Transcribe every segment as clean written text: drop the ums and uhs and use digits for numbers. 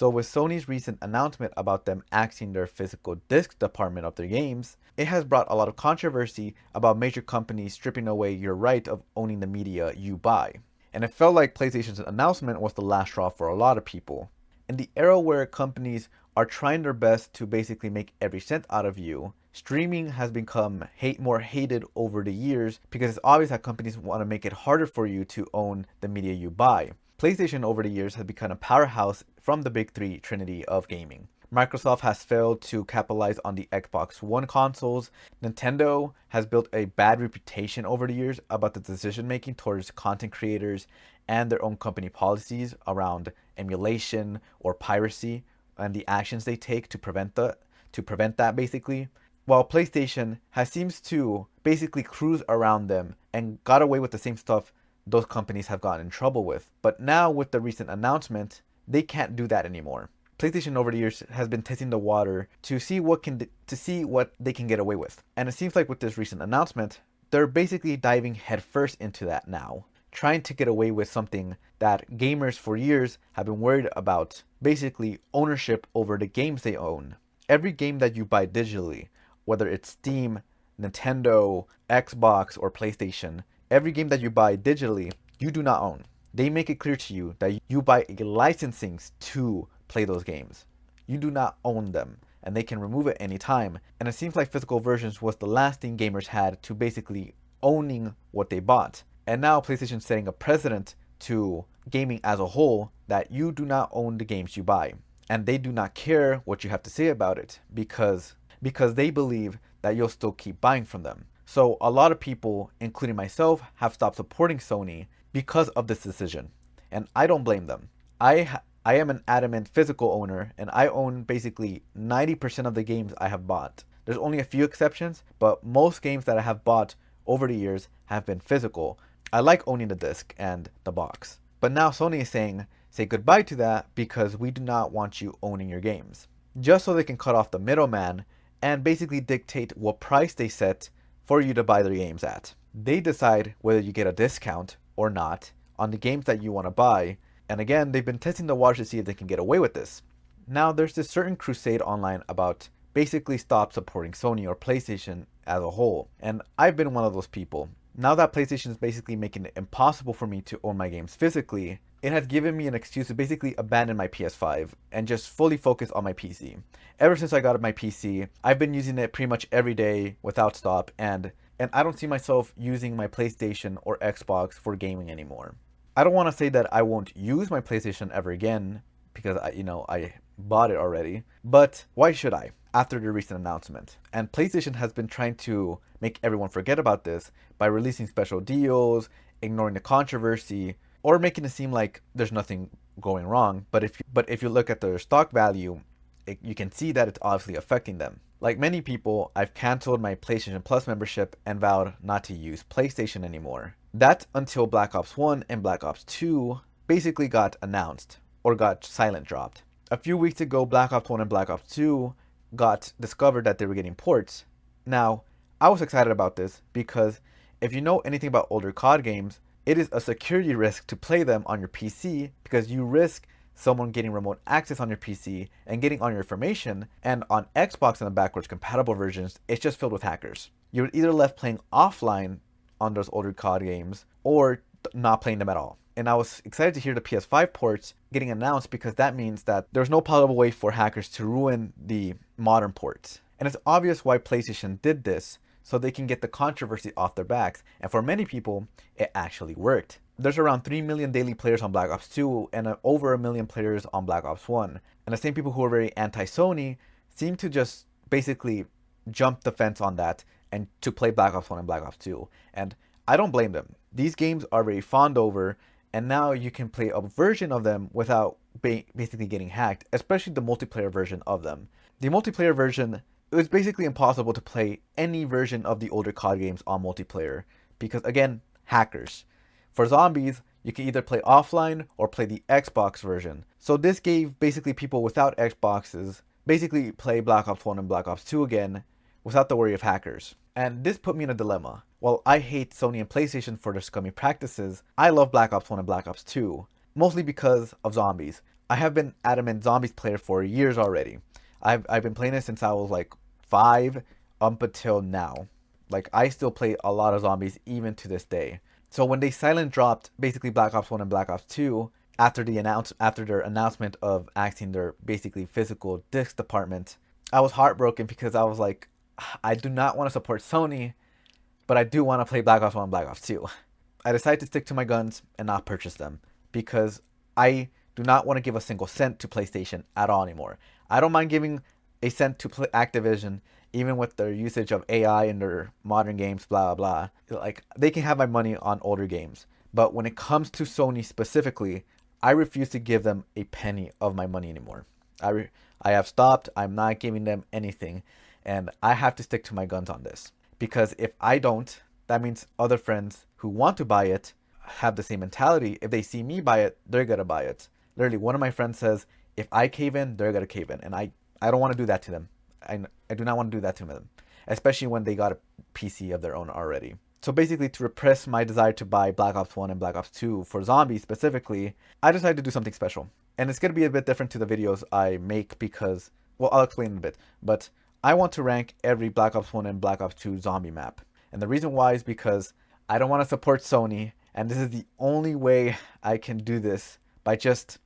So with Sony's recent announcement about them axing their physical disc department of their games, it has brought a lot of controversy about major companies stripping away your right of owning the media you buy. And it felt like PlayStation's announcement was the last straw for a lot of people. In the era where companies are trying their best to basically make every cent out of you, streaming has become more hated over the years because it's obvious that companies want to make it harder for you to own the media you buy. PlayStation over the years has become a powerhouse from the big three trinity of gaming. Microsoft has failed to capitalize on the Xbox One consoles. Nintendo has built a bad reputation over the years about the decision making towards content creators and their own company policies around emulation or piracy and the actions they take to prevent that basically. While PlayStation seems to basically cruise around them and got away with the same stuff those companies have gotten in trouble with. But now with the recent announcement, they can't do that anymore. PlayStation over the years has been testing the water to see what they can get away with. And it seems like with this recent announcement, they're basically diving headfirst into that now, trying to get away with something that gamers for years have been worried about, basically ownership over the games they own. Every game that you buy digitally, whether it's Steam, Nintendo, Xbox, or PlayStation, every game that you buy digitally, you do not own. They make it clear to you that you buy licensing to play those games. You do not own them, and they can remove it anytime. And it seems like physical versions was the last thing gamers had to basically owning what they bought. And now PlayStation's setting a precedent to gaming as a whole that you do not own the games you buy. And they do not care what you have to say about it because they believe that you'll still keep buying from them. So a lot of people, including myself, have stopped supporting Sony because of this decision. And I don't blame them. I am an adamant physical owner, and I own basically 90% of the games I have bought. There's only a few exceptions, but most games that I have bought over the years have been physical. I like owning the disc and the box. But now Sony is saying, say goodbye to that because we do not want you owning your games. Just so they can cut off the middleman and basically dictate what price they set for you to buy their games at. They decide whether you get a discount or not on the games that you want to buy. And again, they've been testing the waters to see if they can get away with this. Now, there's this certain crusade online about basically stop supporting Sony or PlayStation as a whole. And I've been one of those people. Now that PlayStation is basically making it impossible for me to own my games physically, it has given me an excuse to basically abandon my PS5 and just fully focus on my PC. Ever since I got my PC, I've been using it pretty much every day without stop, and I don't see myself using my PlayStation or Xbox for gaming anymore. I don't want to say that I won't use my PlayStation ever again because I bought it already, but why should I? After the recent announcement. And PlayStation has been trying to make everyone forget about this by releasing special deals, ignoring the controversy, or making it seem like there's nothing going wrong. But if you look at their stock value, you can see that it's obviously affecting them. Like many people, I've canceled my PlayStation Plus membership and vowed not to use PlayStation anymore. That's until Black Ops 1 and Black Ops 2 basically got announced or got silent dropped. A few weeks ago, Black Ops 1 and Black Ops 2 got discovered that they were getting ports. Now, I was excited about this because if you know anything about older COD games, it is a security risk to play them on your PC because you risk someone getting remote access on your PC and getting on your information, and on Xbox and the backwards compatible versions, it's just filled with hackers. You're either left playing offline on those older COD games or not playing them at all. And I was excited to hear the PS5 ports getting announced because that means that there's no possible way for hackers to ruin the modern ports. And it's obvious why PlayStation did this, so they can get the controversy off their backs. And for many people, it actually worked. There's around 3 million daily players on Black Ops 2 and over 1 million players on Black Ops 1. And the same people who are very anti-Sony seem to just basically jump the fence on that and to play Black Ops 1 and Black Ops 2. And I don't blame them. These games are very fond over, and now you can play a version of them without basically getting hacked, especially the multiplayer version of them. The multiplayer version, it was basically impossible to play any version of the older COD games on multiplayer because, again, hackers. For zombies, you can either play offline or play the Xbox version. So this gave basically people without Xboxes basically play Black Ops 1 and Black Ops 2 again without the worry of hackers. And this put me in a dilemma. While I hate Sony and PlayStation for their scummy practices, I love Black Ops 1 and Black Ops 2, mostly because of zombies. I have been adamant zombies player for years already. I've been playing it since I was like 5 up until now. Like I still play a lot of zombies even to this day. So when they silent dropped basically Black Ops 1 and Black Ops 2 after their announcement of axing their basically physical disc department, I was heartbroken because I was like, I do not want to support Sony, but I do want to play Black Ops 1 and Black Ops 2. I decided to stick to my guns and not purchase them because I do not want to give a single cent to PlayStation at all anymore. I don't mind giving a cent to Activision, even with their usage of AI in their modern games, blah, blah, blah. Like, they can have my money on older games. But when it comes to Sony specifically, I refuse to give them a penny of my money anymore. I have stopped. I'm not giving them anything. And I have to stick to my guns on this. Because if I don't, that means other friends who want to buy it have the same mentality. If they see me buy it, they're going to buy it. Literally, one of my friends says, if I cave in, they're going to cave in. And I don't want to do that to them. I do not want to do that to them. Especially when they got a PC of their own already. So basically, to repress my desire to buy Black Ops 1 and Black Ops 2 for zombies specifically, I decided to do something special. And it's going to be a bit different to the videos I make because, well, I'll explain in a bit. But I want to rank every Black Ops 1 and Black Ops 2 zombie map. And the reason why is because I don't want to support Sony. And this is the only way I can do this by just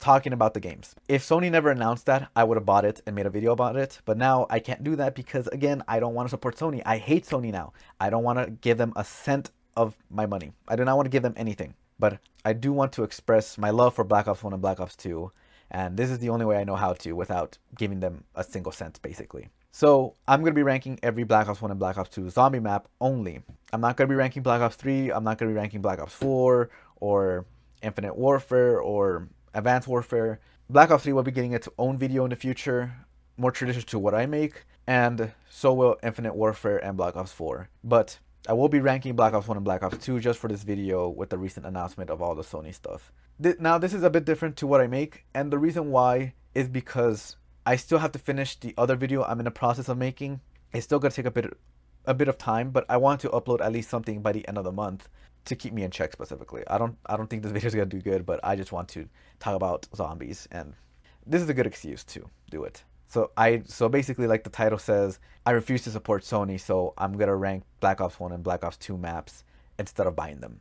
talking about the games. If Sony never announced that, I would have bought it and made a video about it. But now I can't do that because, again, I don't want to support Sony. I hate Sony now. I don't want to give them a cent of my money. I do not want to give them anything. But I do want to express my love for Black Ops 1 and Black Ops 2. And this is the only way I know how to without giving them a single cent, basically. So I'm going to be ranking every Black Ops 1 and Black Ops 2 zombie map only. I'm not going to be ranking Black Ops 3. I'm not going to be ranking Black Ops 4 or Infinite Warfare or Advanced Warfare. Black Ops 3 will be getting its own video in the future, more traditional to what I make, and so will Infinite Warfare and Black Ops 4. But I will be ranking Black Ops 1 and Black Ops 2 just for this video with the recent announcement of all the Sony stuff. Now, this is a bit different to what I make, and the reason why is because I still have to finish the other video I'm in the process of making. It's still going to take a bit of time, but I want to upload at least something by the end of the month to keep me in check specifically. I don't think this video is going to do good, but I just want to talk about zombies, and this is a good excuse to do it. So basically, like the title says, I refuse to support Sony, so I'm going to rank Black Ops 1 and Black Ops 2 maps instead of buying them.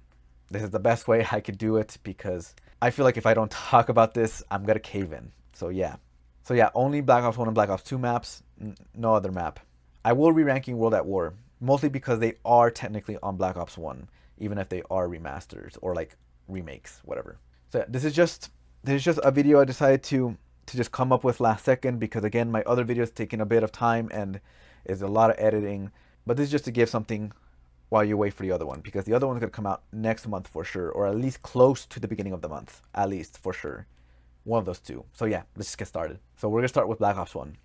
This is the best way I could do it because I feel like if I don't talk about this, I'm going to cave in. So yeah, only Black Ops 1 and Black Ops 2 maps, no other map. I will be ranking World at War, mostly because they are technically on Black Ops 1, even if they are remasters or like remakes, whatever. So this is just a video I decided to just come up with last second because, again, my other video is taking a bit of time and is a lot of editing. But this is just to give something while you wait for the other one, because the other one's going to come out next month for sure, or at least close to the beginning of the month, at least for sure. One of those two. So yeah, let's just get started. So we're going to start with Black Ops 1,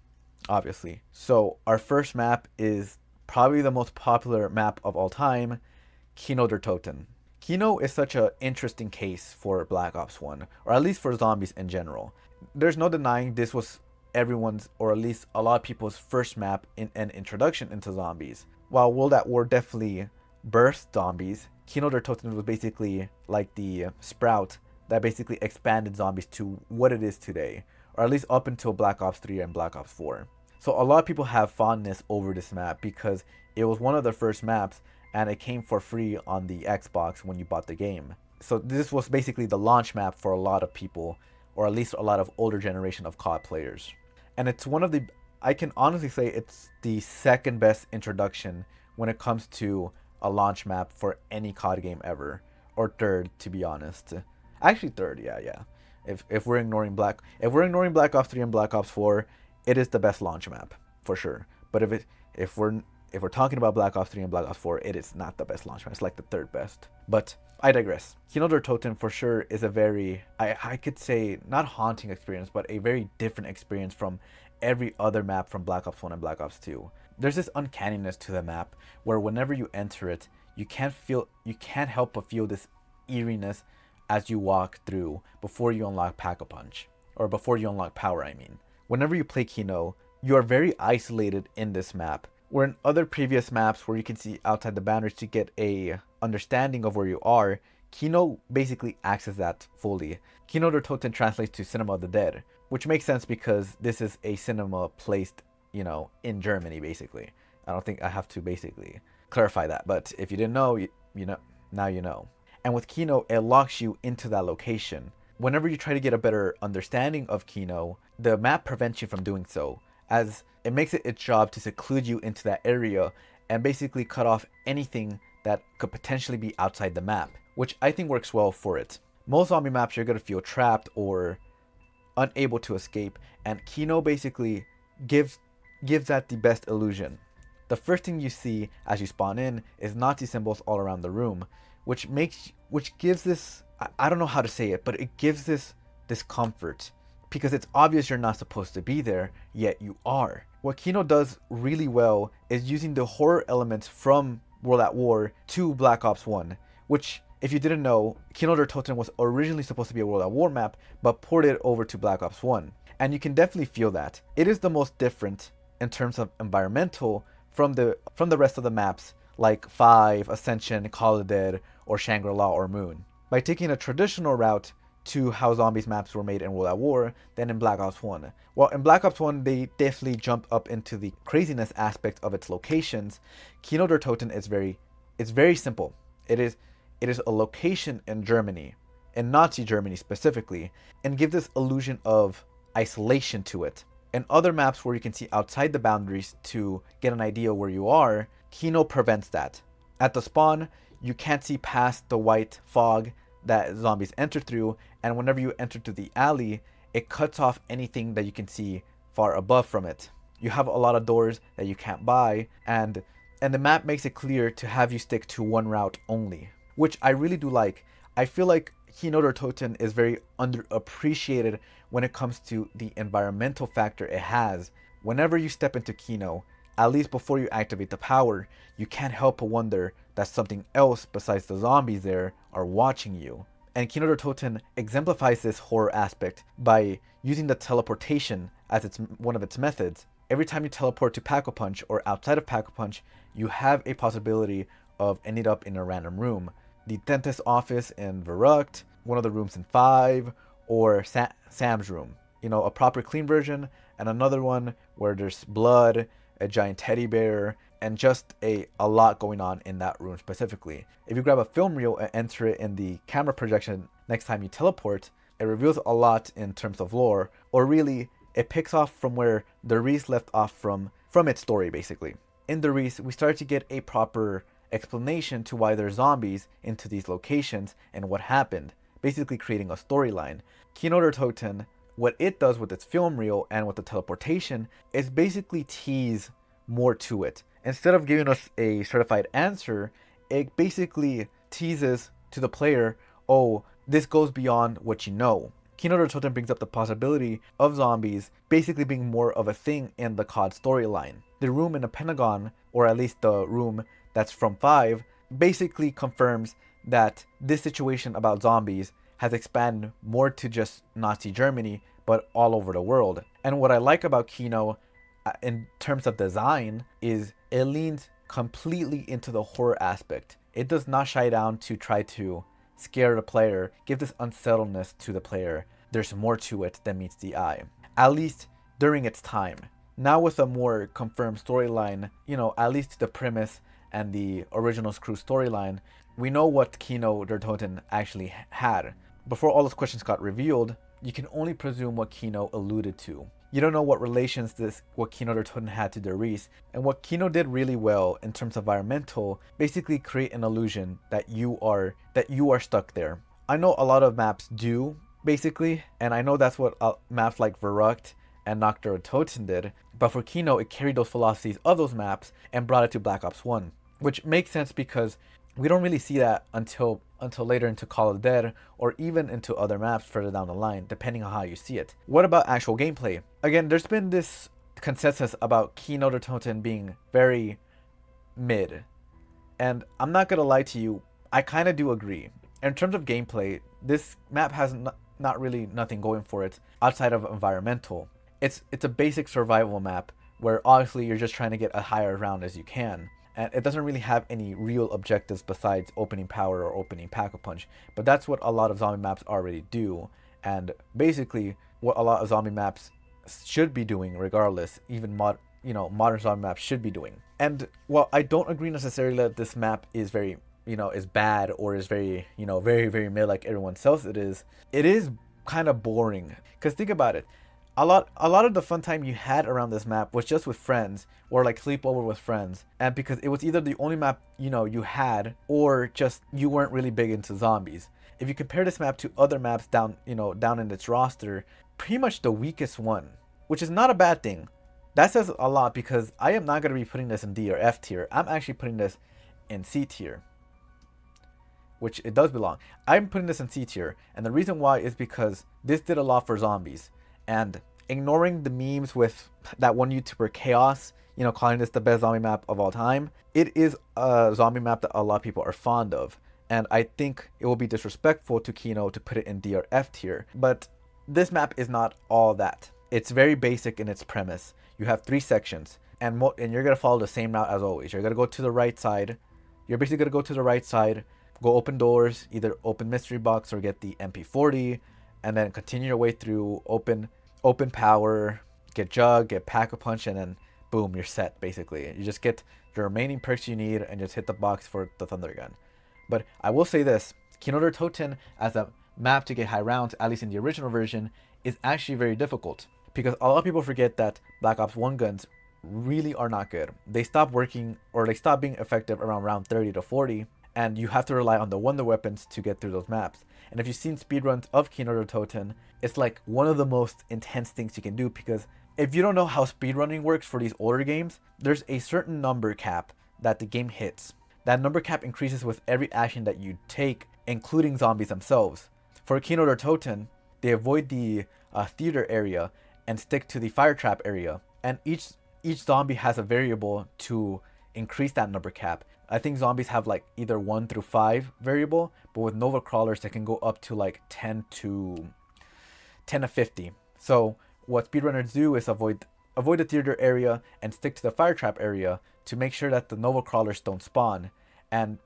obviously. So our first map is probably the most popular map of all time, Kino der Toten. Kino is such an interesting case for Black Ops 1, or at least for zombies in general. There's no denying this was everyone's, or at least a lot of people's, first map in an introduction into zombies. While World at War definitely birthed zombies, Kino der Toten was basically like the sprout that basically expanded zombies to what it is today, or at least up until Black Ops 3 and Black Ops 4. So a lot of people have fondness over this map because it was one of the first maps and it came for free on the Xbox when you bought the game. So this was basically the launch map for a lot of people, or at least a lot of older generation of COD players. And it's one of the, I can honestly say it's the second best introduction when it comes to a launch map for any COD game ever, or third, to be honest. Actually third, yeah. If we're ignoring Black Ops 3 and Black Ops 4, it is the best launch map for sure. But if we're talking about Black Ops 3 and Black Ops 4, it is not the best launch map. It's like the third best. But I digress. Kino der Toten for sure is a very, I could say, not haunting experience, but a very different experience from every other map from Black Ops 1 and Black Ops 2. There's this uncanniness to the map where whenever you enter it, you can't help but feel this eeriness as you walk through before you unlock Pack-a-Punch, or before you unlock Power, I mean. Whenever you play Kino, you are very isolated in this map, where in other previous maps where you can see outside the boundaries to get a understanding of where you are, Kino basically acts as that fully. Kino der Toten translates to Cinema of the Dead, which makes sense because this is a cinema placed, in Germany, basically. I don't think I have to basically clarify that, but if you didn't know, you know, now you know. And with Kino, it locks you into that location. Whenever you try to get a better understanding of Kino, the map prevents you from doing so, as it makes it its job to seclude you into that area and basically cut off anything that could potentially be outside the map, which I think works well for it. Most zombie maps, you're going to feel trapped or unable to escape, and Kino basically gives that the best illusion. The first thing you see as you spawn in is Nazi symbols all around the room, which gives this, I don't know how to say it, but it gives this discomfort because it's obvious you're not supposed to be there, yet you are. What Kino does really well is using the horror elements from World at War to Black Ops 1, which, if you didn't know, Kino der Toten was originally supposed to be a World at War map, but ported over to Black Ops 1. And you can definitely feel that. It is the most different in terms of environmental from the rest of the maps, like 5, Ascension, Call of the Dead, or Shangri-La or Moon. By taking a traditional route to how zombies maps were made in World at War than in Black Ops 1. Well, in Black Ops 1, they definitely jumped up into the craziness aspect of its locations. Kino der Toten is very simple. It is a location in Germany, in Nazi Germany specifically, and gives this illusion of isolation to it. In other maps where you can see outside the boundaries to get an idea where you are, Kino prevents that. At the spawn, you can't see past the white fog that zombies enter through, and whenever you enter to the alley, it cuts off anything that you can see far above from it. You have a lot of doors that you can't buy, and the map makes it clear to have you stick to one route only, which I really do like. I feel like Kino der Toten is very underappreciated when it comes to the environmental factor it has. Whenever you step into Kino, at least before you activate the power, you can't help but wonder that something else besides the zombies there are watching you. And Kino der Toten exemplifies this horror aspect by using the teleportation as one of its methods. Every time you teleport to Pack-a-Punch or outside of Pack-a-Punch, you have a possibility of ending up in a random room. The dentist's office in Verrückt, one of the rooms in 5, or Sam's room. A proper clean version, and another one where there's blood, a giant teddy bear, and just a lot going on in that room specifically. If you grab a film reel and enter it in the camera projection next time you teleport, it reveals a lot in terms of lore, or really, it picks off from where the Reese left off from its story, basically. In the Reese, we start to get a proper explanation to why there's zombies into these locations and what happened, basically creating a storyline. Kino der Toten, what it does with its film reel and with the teleportation is basically tease more to it. Instead of giving us a certified answer, it basically teases to the player, oh, this goes beyond what you know. Kino der Toten brings up the possibility of zombies basically being more of a thing in the COD storyline. The room in the Pentagon, or at least the room that's from 5, basically confirms that this situation about zombies has expanded more to just Nazi Germany, but all over the world. And what I like about Kino in terms of design is it leans completely into the horror aspect. It does not shy down to try to scare the player, give this unsettledness to the player. There's more to it than meets the eye, at least during its time. Now with a more confirmed storyline, at least the premise and the original Screw storyline, we know what Kino der Toten actually had. Before all those questions got revealed, you can only presume what Kino alluded to. You don't know what relations what Kino der Toten had to Der Reese, and what Kino did really well in terms of environmental, basically create an illusion that you are stuck there. I know a lot of maps do, basically, and I know that's what maps like Verrückt and Nacht der Toten did, but for Kino, it carried those philosophies of those maps and brought it to Black Ops 1, which makes sense because we don't really see that until later into Call of the Dead, or even into other maps further down the line, depending on how you see it. What about actual gameplay? Again, there's been this consensus about Kino der Toten being very mid, and I'm not gonna lie to you, I kind of do agree. In terms of gameplay, this map has not really nothing going for it outside of environmental. It's a basic survival map where obviously you're just trying to get as higher round as you can. and it doesn't really have any real objectives besides opening power or opening Pack-a-Punch. But that's what a lot of zombie maps already do, and basically what a lot of zombie maps should be doing, regardless. Even modern zombie maps should be doing. And while I don't agree necessarily that this map is very is bad or is very very mid like everyone else it is kind of boring. Because think about it, a lot of the fun time you had around this map was just with friends or like sleepover with friends, and because it was either the only map you had, or just you weren't really big into zombies. If you compare this map to other maps down in its roster, pretty much the weakest one, which is not a bad thing. That says a lot, because I am not going to be putting this in D or F tier. I'm actually putting this in C tier, which it does belong. I'm putting this in C tier, and the reason why is because this did a lot for zombies. And ignoring the memes with that one YouTuber Chaos, calling this the best zombie map of all time, it is a zombie map that a lot of people are fond of. And I think it will be disrespectful to Kino to put it in D or F tier. But this map is not all that. It's very basic in its premise. You have 3 sections, and you're going to follow the same route as always. You're going to go to the right side. You're basically going to go to the right side, go open doors, either open mystery box or get the MP40, and then continue your way through, open power, get jug, get Pack-a-Punch, and then boom, you're set. Basically, you just get the remaining perks you need and just hit the box for the Thunder Gun. But I will say this, Kino der Toten as a map to get high rounds, at least in the original version, is actually very difficult, because a lot of people forget that Black Ops 1 guns really are not good. They stop working, or they stop being effective around round 30 to 40, and you have to rely on the wonder weapons to get through those maps. And if you've seen speedruns of Kino der Toten, it's like one of the most intense things you can do, because if you don't know how speedrunning works for these older games, there's a certain number cap that the game hits. That number cap increases with every action that you take, including zombies themselves. For Kino der Toten, they avoid the theater area and stick to the fire trap area, and each zombie has a variable to increase that number cap. I think zombies have like either 1 through 5 variable, but with Nova Crawlers they can go up to like 10 to 50. So what speedrunners do is avoid the theater area and stick to the fire trap area to make sure that the Nova Crawlers don't spawn. And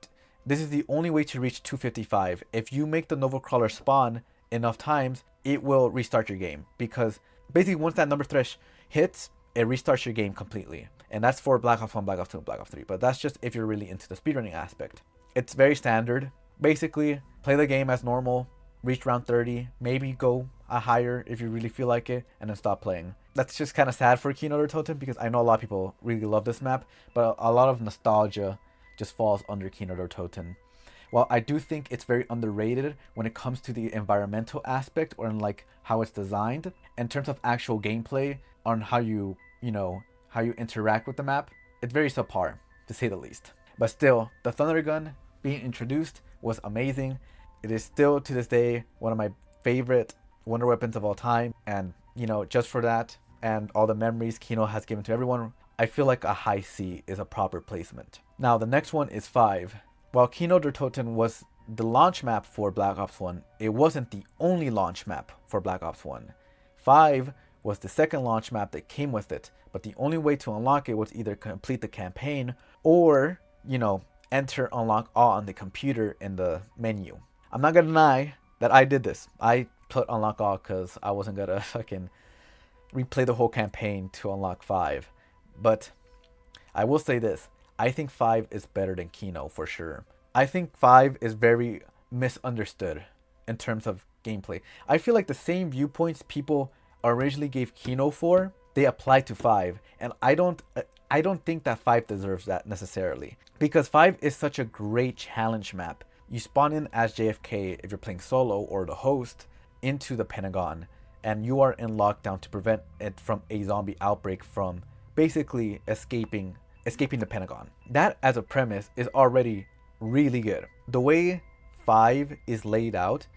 this is the only way to reach 255. If you make the Nova Crawler spawn enough times, it will restart your game, because basically once that number thresh hits, it restarts your game completely. And that's for Black Ops 1, Black Ops 2, and Black Ops 3. But that's just if you're really into the speedrunning aspect. It's very standard. Basically, play the game as normal, reach round 30, maybe go higher if you really feel like it, and then stop playing. That's just kind of sad for Kino der Toten, because I know a lot of people really love this map, but a lot of nostalgia just falls under Kino der Toten. While I do think it's very underrated when it comes to the environmental aspect, or in like how it's designed, in terms of actual gameplay, on how you interact with the map, it's very subpar, to say the least. But still, the Thunder Gun being introduced was amazing. It is still to this day one of my favorite wonder weapons of all time, and just for that and all the memories Kino has given to everyone, I feel like a high C is a proper placement. Now the next one is 5. While Kino der Toten was the launch map for Black Ops 1, it wasn't the only launch map for Black Ops 1. 5 was the second launch map that came with it, but the only way to unlock it was either complete the campaign or, enter unlock all on the computer in the menu. I'm not gonna deny that I did this. I put unlock all because I wasn't gonna fucking replay the whole campaign to unlock 5. But I will say this, I think 5 is better than Kino for sure. I think 5 is very misunderstood in terms of gameplay. I feel like the same viewpoints people originally gave Kino for, they apply to 5, and I don't think that 5 deserves that necessarily, because 5 is such a great challenge map. You spawn in as JFK if you're playing solo or the host into the Pentagon, and you are in lockdown to prevent it from a zombie outbreak from basically escaping the Pentagon. That as a premise is already really good. The way 5 is laid out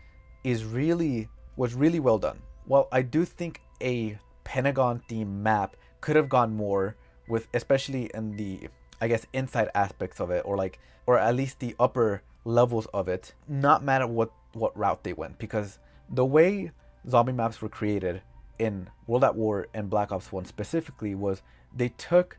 was really well done. Well, I do think a Pentagon themed map could have gone more with, especially in the, I guess, inside aspects of it, or at least the upper levels of it, not matter what route they went, because the way zombie maps were created in World at War and Black Ops 1 specifically was they took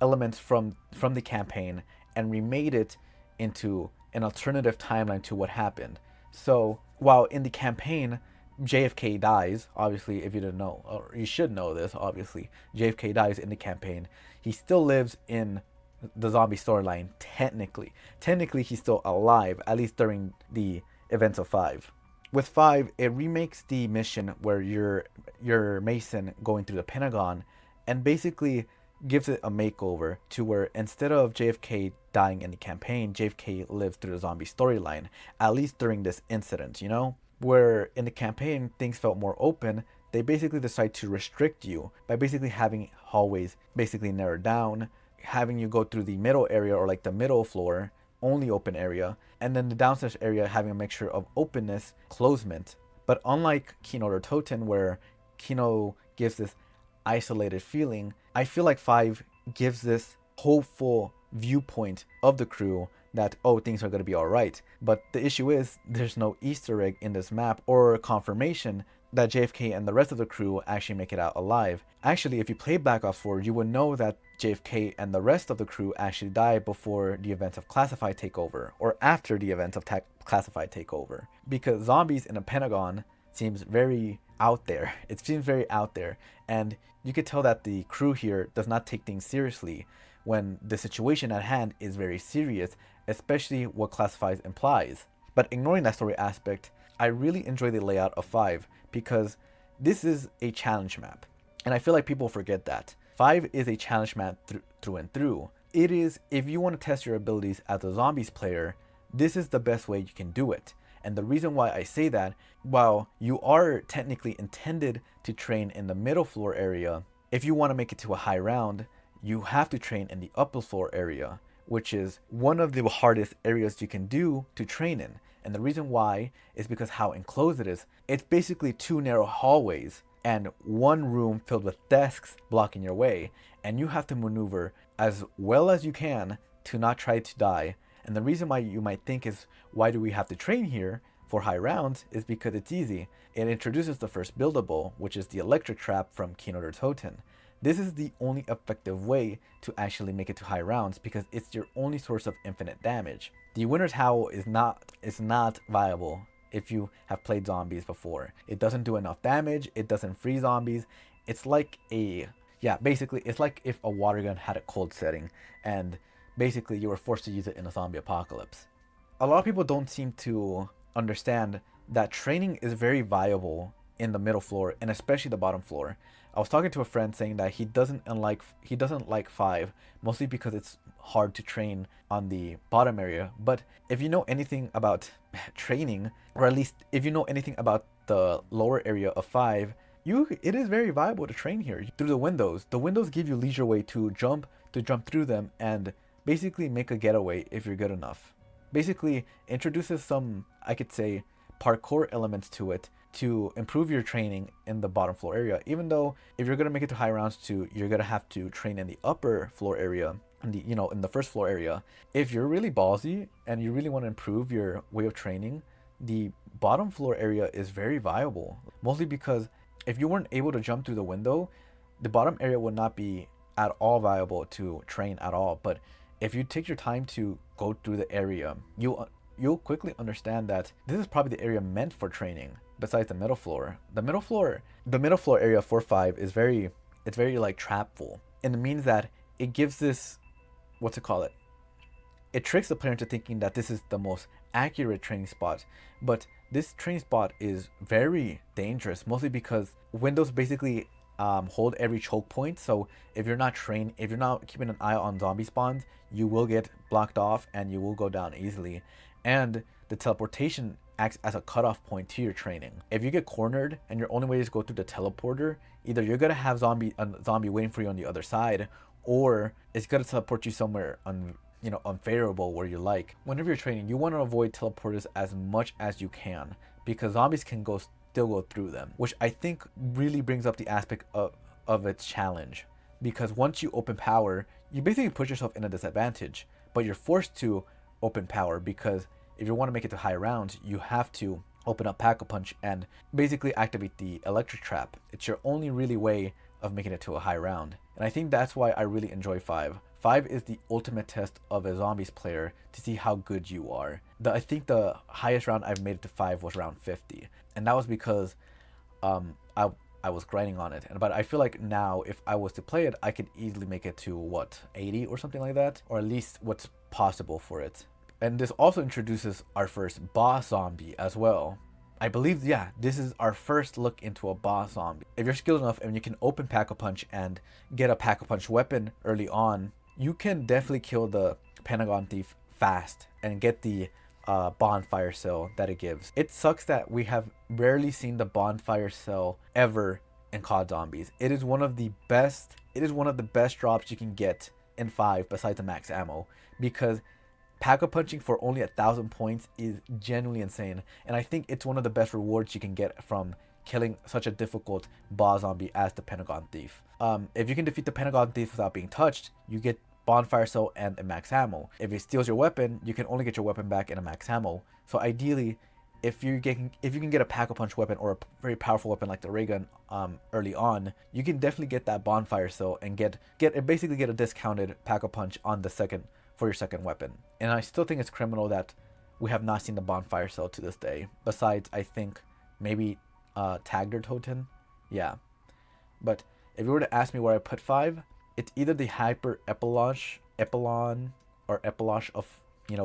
elements from the campaign and remade it into an alternative timeline to what happened. So while in the campaign JFK dies, obviously, if you didn't know, or you should know this, obviously, JFK dies in the campaign. He still lives in the zombie storyline, technically. Technically, he's still alive, at least during the events of 5. With 5, it remakes the mission where you're Mason going through the Pentagon and basically gives it a makeover to where instead of JFK dying in the campaign, JFK lives through the zombie storyline, at least during this incident, you know? Where in the campaign things felt more open, they basically decide to restrict you by basically having hallways basically narrowed down, having you go through the middle area or like the middle floor, only open area, and then the downstairs area having a mixture of openness, closement. But unlike Kino or Toten, where Kino gives this isolated feeling, I feel like 5 gives this hopeful viewpoint of the crew that, oh, things are going to be all right. But the issue is there's no Easter egg in this map or confirmation that JFK and the rest of the crew actually make it out alive. Actually, if you play Black Ops 4, you would know that JFK and the rest of the crew actually die before the events of Classified Takeover, or after the events of Classified Takeover. Because zombies in a Pentagon seems very out there. It seems very out there. And you could tell that the crew here does not take things seriously when the situation at hand is very serious, especially what Classified implies. But ignoring that story aspect, I really enjoy the layout of 5 because this is a challenge map. And I feel like people forget that. 5 is a challenge map through and through. It is, if you want to test your abilities as a zombies player, this is the best way you can do it. And the reason why I say that, while you are technically intended to train in the middle floor area, if you want to make it to a high round, you have to train in the upper floor area, which is one of the hardest areas you can do to train in. And the reason why is because how enclosed it is. It's basically 2 narrow hallways and 1 room filled with desks blocking your way. And you have to maneuver as well as you can to not try to die. And the reason why you might think is, why do we have to train here for high rounds, is because it's easy. It introduces the first buildable, which is the electric trap from Kino der Toten. This is the only effective way to actually make it to high rounds because it's your only source of infinite damage. The Winter's Howl is not viable if you have played zombies before. It doesn't do enough damage, it doesn't free zombies. It's like basically it's like if a water gun had a cold setting and basically you were forced to use it in a zombie apocalypse. A lot of people don't seem to understand that training is very viable in the middle floor and especially the bottom floor. I was talking to a friend saying that he doesn't like 5 mostly because it's hard to train on the bottom area. But if you know anything about training, or at least if you know anything about the lower area of 5, it is very viable to train here through the windows. The windows give you leisure way to jump through them and basically make a getaway if you're good enough. Basically introduces some, I could say, parkour elements to it to improve your training in the bottom floor area. Even though if you're gonna make it to high rounds too, you're gonna have to train in the upper floor area, in the first floor area. If you're really ballsy and you really want to improve your way of training, the bottom floor area is very viable. Mostly because if you weren't able to jump through the window, the bottom area would not be at all viable to train at all. But if you take your time to go through the area, you'll quickly understand that this is probably the area meant for training. Besides the middle floor, the middle floor area for 5 is very like trapful, and it means that it gives this, it tricks the player into thinking that this is the most accurate training spot. But this training spot is very dangerous, mostly because windows basically hold every choke point. So if you're not keeping an eye on zombie spawns, you will get blocked off and you will go down easily. And the teleportation acts as a cutoff point to your training. If you get cornered and your only way is to go through the teleporter, either you're gonna have a zombie waiting for you on the other side, or it's gonna teleport you somewhere unfavorable where you like. Whenever you're training, you want to avoid teleporters as much as you can because zombies can still go through them, which I think really brings up the aspect of its challenge. Because once you open power, you basically put yourself in a disadvantage, but you're forced to open power because if you want to make it to high rounds, you have to open up Pack-a-Punch and basically activate the electric trap. It's your only really way of making it to a high round. And I think that's why I really enjoy 5. 5 is the ultimate test of a zombies player to see how good you are. I think the highest round I've made it to 5 was round 50. And that was because I was grinding on it. But I feel like now if I was to play it, I could easily make it to what, 80 or something like that? Or at least what's possible for it. And this also introduces our first boss zombie as well. I believe, yeah, this is our first look into a boss zombie. If you're skilled enough and you can open Pack-a-Punch and get a Pack-a-Punch weapon early on, you can definitely kill the Pentagon Thief fast and get the bonfire cell that it gives. It sucks that we have rarely seen the bonfire cell ever in COD Zombies. It is one of the best drops you can get in 5 besides the max ammo, because Pack-a-Punching for only 1,000 points is genuinely insane, and I think it's one of the best rewards you can get from killing such a difficult boss zombie as the Pentagon Thief. If you can defeat the Pentagon Thief without being touched, you get bonfire cell and a max ammo. If it steals your weapon, you can only get your weapon back in a max ammo. So ideally, if you can get a Pack-a-Punch weapon or a very powerful weapon like the ray gun early on, you can definitely get that bonfire cell and basically get a discounted Pack-a-Punch on the second for your second weapon. And I still think it's criminal that we have not seen the bonfire cell to this day. Besides, I think maybe Tagder Toten, yeah. But if you were to ask me where I put 5, it's either the hyper epilon or epilosh of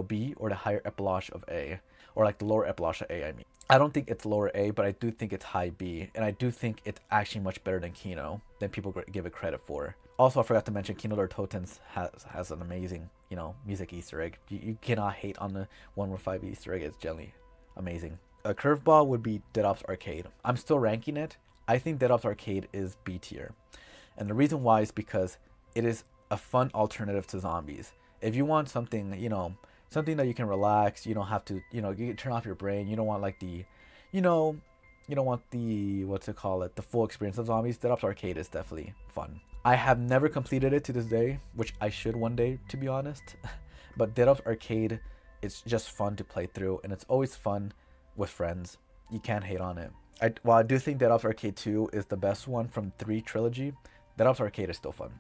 B, or the higher epilosh of A, or like the lower epilosh of A. I mean, I don't think it's lower A, but I do think it's high B, and I do think it's actually much better than Kino than people give it credit for. Also, I forgot to mention Kino der Totens has an amazing music Easter egg. You cannot hate on the 115 Easter egg. It's generally amazing. A curveball would be Dead Ops Arcade. I'm still ranking it. I think Dead Ops Arcade is B tier. And the reason why is because it is a fun alternative to zombies. If you want something, something that you can relax, you don't have to, you can turn off your brain. You don't want like the, you don't want the, the full experience of zombies. Dead Ops Arcade is definitely fun. I have never completed it to this day, which I should one day, to be honest. But Dead Ops Arcade, it's just fun to play through, and it's always fun with friends. You can't hate on it. While I do think Dead Ops Arcade 2 is the best one from 3 trilogy, Dead Ops Arcade is still fun.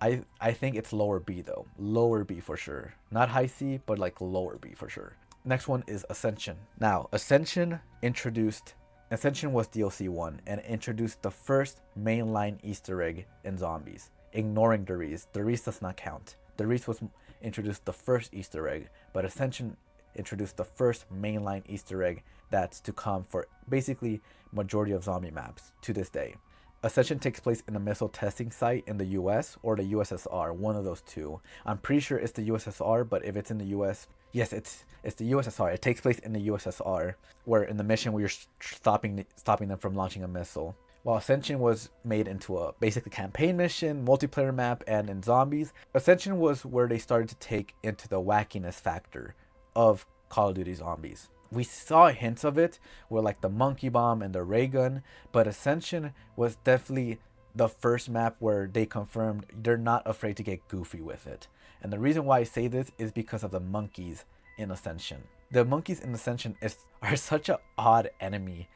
I think it's lower B though. Lower B for sure. Not high C, but like lower B for sure. Next one is Ascension. Now, Ascension was DLC 1 and introduced the first mainline Easter egg in zombies, ignoring Der Riese. Der Riese does not count. Der Riese was introduced the first Easter egg, but Ascension introduced the first mainline Easter egg that's to come for basically majority of zombie maps to this day. Ascension takes place in a missile testing site in the US or the USSR, one of those two. I'm pretty sure it's the USSR, but if it's in the US, yes, it's the USSR. It takes place in the USSR, where in the mission where you're stopping them from launching a missile. While Ascension was made into a basically campaign mission, multiplayer map, and in zombies, Ascension was where they started to take into the wackiness factor of Call of Duty Zombies. We saw hints of it with like the monkey bomb and the ray gun, but Ascension was definitely the first map where they confirmed they're not afraid to get goofy with it. And the reason why I say this is because of the monkeys in Ascension. The monkeys in Ascension are such an odd enemy,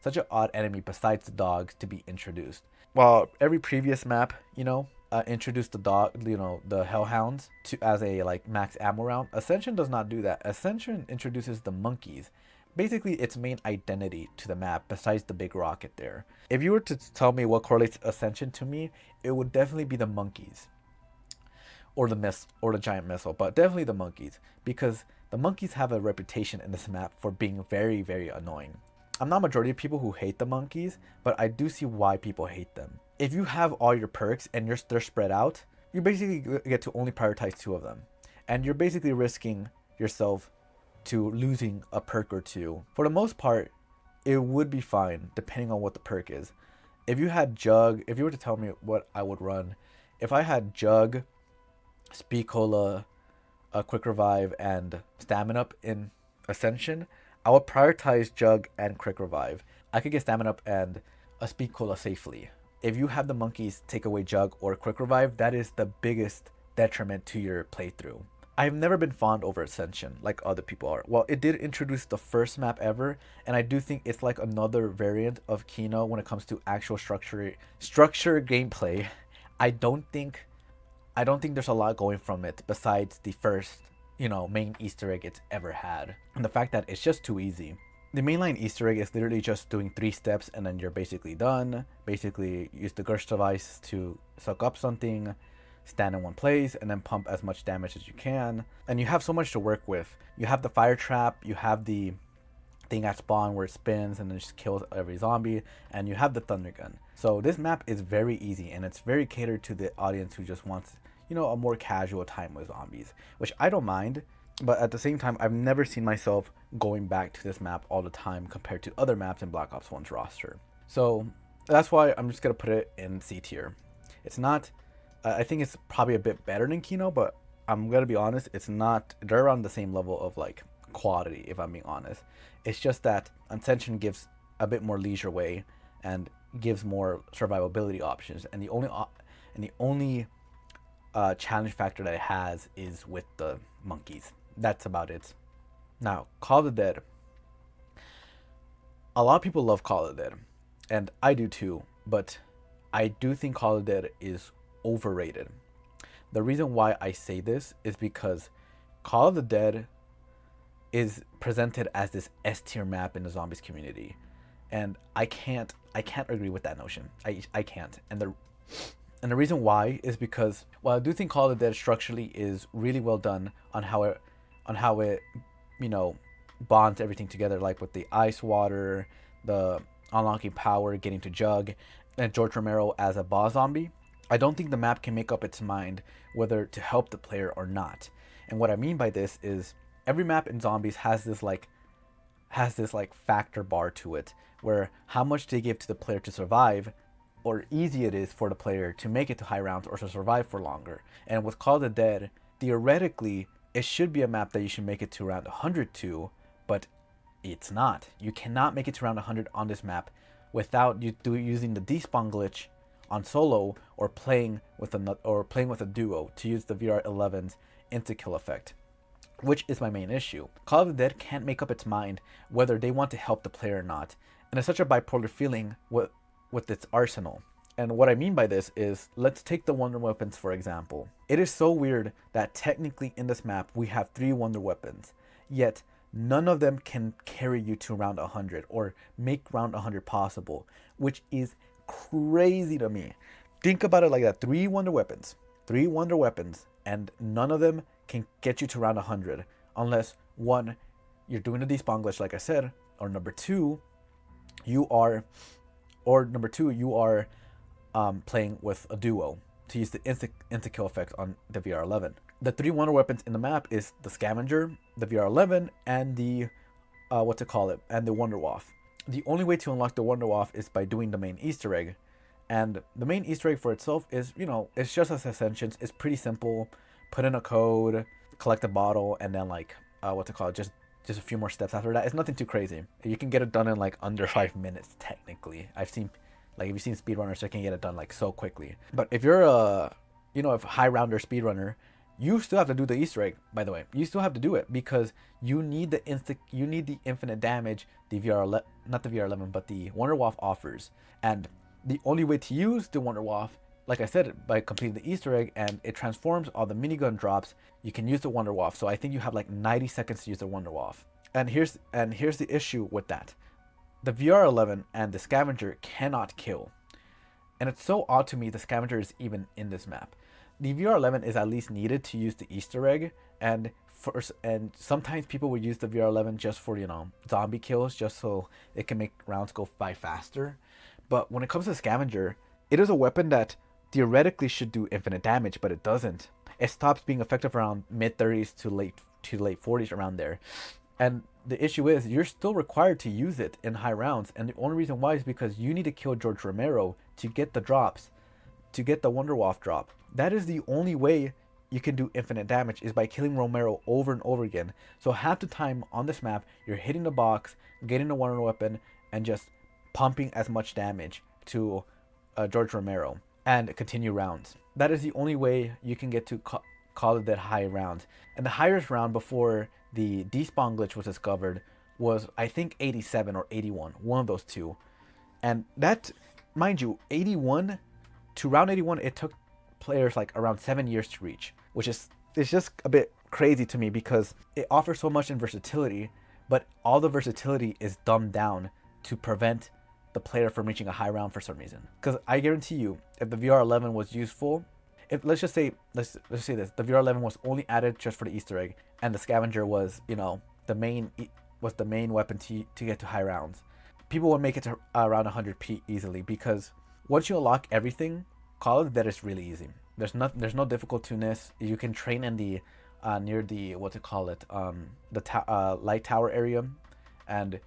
such an odd enemy besides the dogs to be introduced. While every previous map, introduced the hellhounds as a like max ammo round, Ascension does not do that. Ascension introduces the monkeys, basically its main identity to the map besides the big rocket there. If you were to tell me what correlates Ascension to me, it would definitely be the monkeys or the giant missile, but definitely the monkeys, because the monkeys have a reputation in this map for being very, very annoying. I'm not majority of people who hate the monkeys, but I do see why people hate them. If you have all your perks and they're spread out, you basically get to only prioritize 2 of them. And you're basically risking yourself to losing a perk or 2. For the most part, it would be fine depending on what the perk is. If you had Jug, if you were to tell me what I would run, if I had Jug, Speed Cola, a Quick Revive, and Stamina Up in Ascension, I would prioritize Jug and Quick Revive. I could get Stamina Up and a Speed Cola safely. If you have the monkeys take away Jug or Quick Revive, that is the biggest detriment to your playthrough. I've never been fond over Ascension like other people are. Well, it did introduce the first map ever, and I do think it's like another variant of Kino when it comes to actual structure gameplay. I don't think I don't think there's a lot going from it besides the first, main Easter egg it's ever had. And the fact that it's just too easy. The mainline Easter egg is literally just doing 3 steps and then you're basically done. Basically, use the Gersh device to suck up something, stand in one place, and then pump as much damage as you can. And you have so much to work with. You have the fire trap, you have the thing at spawn where it spins and then just kills every zombie, and you have the thunder gun. So this map is very easy and it's very catered to the audience who just wants, a more casual time with zombies, which I don't mind. But at the same time, I've never seen myself going back to this map all the time compared to other maps in Black Ops 1's roster. So that's why I'm just going to put it in C tier. It's not, I think it's probably a bit better than Kino, but I'm going to be honest, it's not, they're around the same level of like quality, if I'm being honest. It's just that Ascension gives a bit more leisure way and gives more survivability options. And the only challenge factor that it has is with the monkeys. That's about it. Now, Call of the Dead. A lot of people love Call of the Dead, and I do too, but I do think Call of the Dead is overrated. The reason why I say this is because Call of the Dead is presented as this S tier map in the zombies community, and I can't agree with that notion. I can't, and the reason why is because while I do think Call of the Dead structurally is really well done on how it bonds everything together, like with the ice water, the unlocking power, getting to Jug, and George Romero as a boss zombie, I don't think the map can make up its mind whether to help the player or not. And what I mean by this is every map in zombies has this factor bar to it, where how much they give to the player to survive, or easy it is for the player to make it to high rounds or to survive for longer. And with Call of the Dead, theoretically, it should be a map that you should make it to around 100 to, but it's not. You cannot make it to around 100 on this map without using the despawn glitch on solo or playing with a duo to use the VR11's insta-kill effect, which is my main issue. Call of the Dead can't make up its mind whether they want to help the player or not, and it's such a bipolar feeling with its arsenal. And what I mean by this is, let's take the wonder weapons for example. It is so weird that technically in this map we have 3 wonder weapons, yet none of them can carry you to round 100 or make round 100 possible, which is crazy to me. Think about it like that. 3 wonder weapons, and none of them can get you to round 100 unless 1, you're doing a despawn glitch like I said, or number 2, you are playing with a duo to use the insta-kill effect on the VR11. The 3 wonder weapons in the map is the Scavenger, the VR11, and the and the Wonder Waff. The only way to unlock the Wonder Waff is by doing the main Easter egg, and the main Easter egg for itself is, it's just as Ascensions. It's pretty simple. Put in a code, collect a bottle, and then just a few more steps after that. It's nothing too crazy. You can get it done in like under 5 minutes technically. If you've seen speedrunners, they can get it done like so quickly. But if you're a high rounder speedrunner, you still have to do the Easter egg, by the way. You still have to do it because you need the infinite damage the not the VR11, but the Wonder Waff offers. And the only way to use the Wonder Waff, like I said, by completing the Easter egg, and it transforms all the minigun drops, you can use the Wonder Waff. So I think you have like 90 seconds to use the Wonder Waff. And here's the issue with that. The VR11 and the Scavenger cannot kill. And it's so odd to me the Scavenger is even in this map. The VR11 is at least needed to use the Easter egg, and sometimes people would use the VR11 just for, zombie kills, just so it can make rounds go by faster. But when it comes to Scavenger, it is a weapon that theoretically should do infinite damage, but it doesn't. It stops being effective around mid-30s to late 40s, around there. And the issue is you're still required to use it in high rounds, and the only reason why is because you need to kill George Romero to get the drops, to get the Wonder Waff drop. That is the only way you can do infinite damage, is by killing Romero over and over again. So half the time on this map, you're hitting the box, getting the Wonder Weapon, and just pumping as much damage to George Romero and continue rounds. That is the only way you can get to call it that high round. And the highest round before the despawn glitch was discovered was, I think, 87 or 81, one of those two. And that, mind you, 81 to round 81, it took players like around 7 years to reach, which is, it's just a bit crazy to me because it offers so much in versatility, but all the versatility is dumbed down to prevent the player from reaching a high round for some reason. Because I guarantee you, if the VR11 was useful, if let's say this, the VR11 was only added just for the Easter egg, and the scavenger was, you know, the main weapon to get to high rounds, people would make it to around 100p easily, because once you unlock everything, Call of the Dead is really easy. There's no difficultiness. You can train in the near the light tower area, and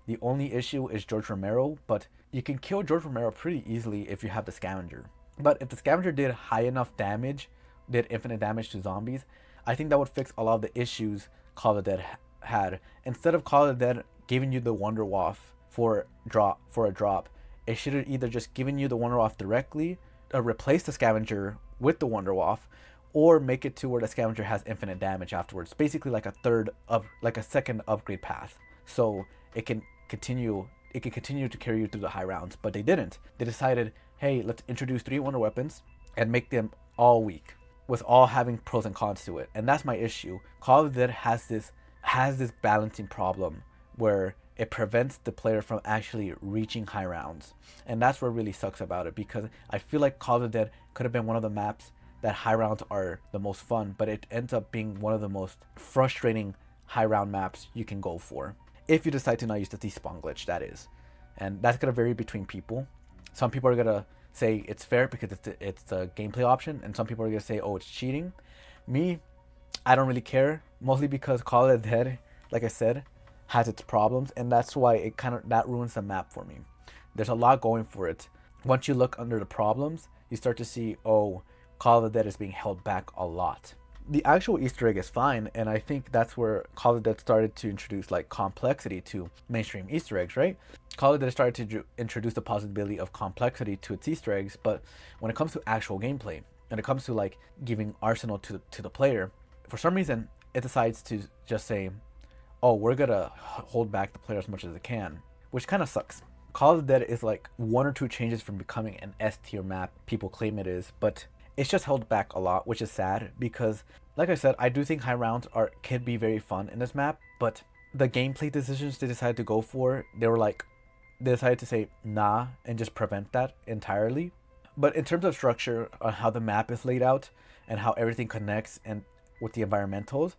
the only issue is George Romero, but you can kill George Romero pretty easily if you have the scavenger. But if the scavenger did high enough damage, did infinite damage to zombies, I think that would fix a lot of the issues Call of the Dead had. Instead of Call of the Dead giving you the Wonder Waff for a drop, it should have either just given you the Wonder Waff directly, or replace the scavenger with the Wonder Waff, or make it to where the scavenger has infinite damage afterwards. Basically like a second upgrade path. So it can continue to carry you through the high rounds, but they didn't. They decided, hey, let's introduce 3 wonder weapons and make them all weak, with all having pros and cons to it. And that's my issue. Call of Duty has this balancing problem where it prevents the player from actually reaching high rounds. And that's what really sucks about it, because I feel like Call of Duty could have been one of the maps that high rounds are the most fun, but it ends up being one of the most frustrating high round maps you can go for. If you decide to not use the despawn glitch, that is. And that's going to vary between people. Some people are going to say it's fair because it's a gameplay option, and some people are going to say, oh, it's cheating. Me, I don't really care, mostly because Call of Duty, like I said, has its problems, and that's why that ruins the map for me. There's a lot going for it. Once you look under the problems, you start to see, oh, Call of Duty is being held back a lot. The actual Easter egg is fine, and I think that's where Call of Duty started to introduce like complexity to mainstream Easter eggs, right? Call of Duty started to introduce the possibility of complexity to its Easter eggs, but when it comes to actual gameplay, when it comes to like giving arsenal to the player, for some reason it decides to just say, oh, we're gonna hold back the player as much as it can, which kind of sucks. Call of Duty is like 1 or 2 changes from becoming an S tier map people claim it is, but it's just held back a lot, which is sad because, like I said, I do think high rounds can be very fun in this map, but the gameplay decisions they decided to go for, they decided to say nah and just prevent that entirely. But in terms of structure on how the map is laid out and how everything connects and with the environmentals,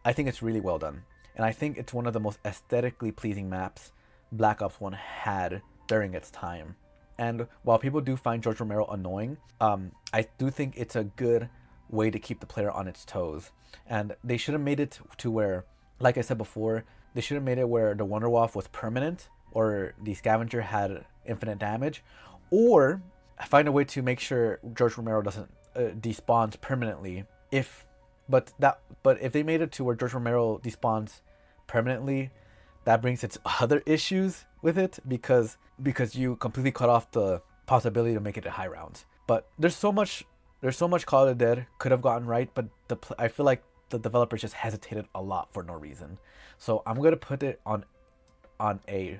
I think it's really well done. And I think it's one of the most aesthetically pleasing maps Black Ops 1 had during its time. And while people do find George Romero annoying, I do think it's a good way to keep the player on its toes. And they should have made it to where, like I said before, they should have made it where the Wonder Waff was permanent, or the scavenger had infinite damage, or find a way to make sure George Romero doesn't despawns permanently. But if they made it to where George Romero despawns permanently, that brings its other issues with it, because you completely cut off the possibility to make it a high rounds. But there's so much Call of Duty could have gotten right, but I feel like the developers just hesitated a lot for no reason. So I'm gonna put it on A.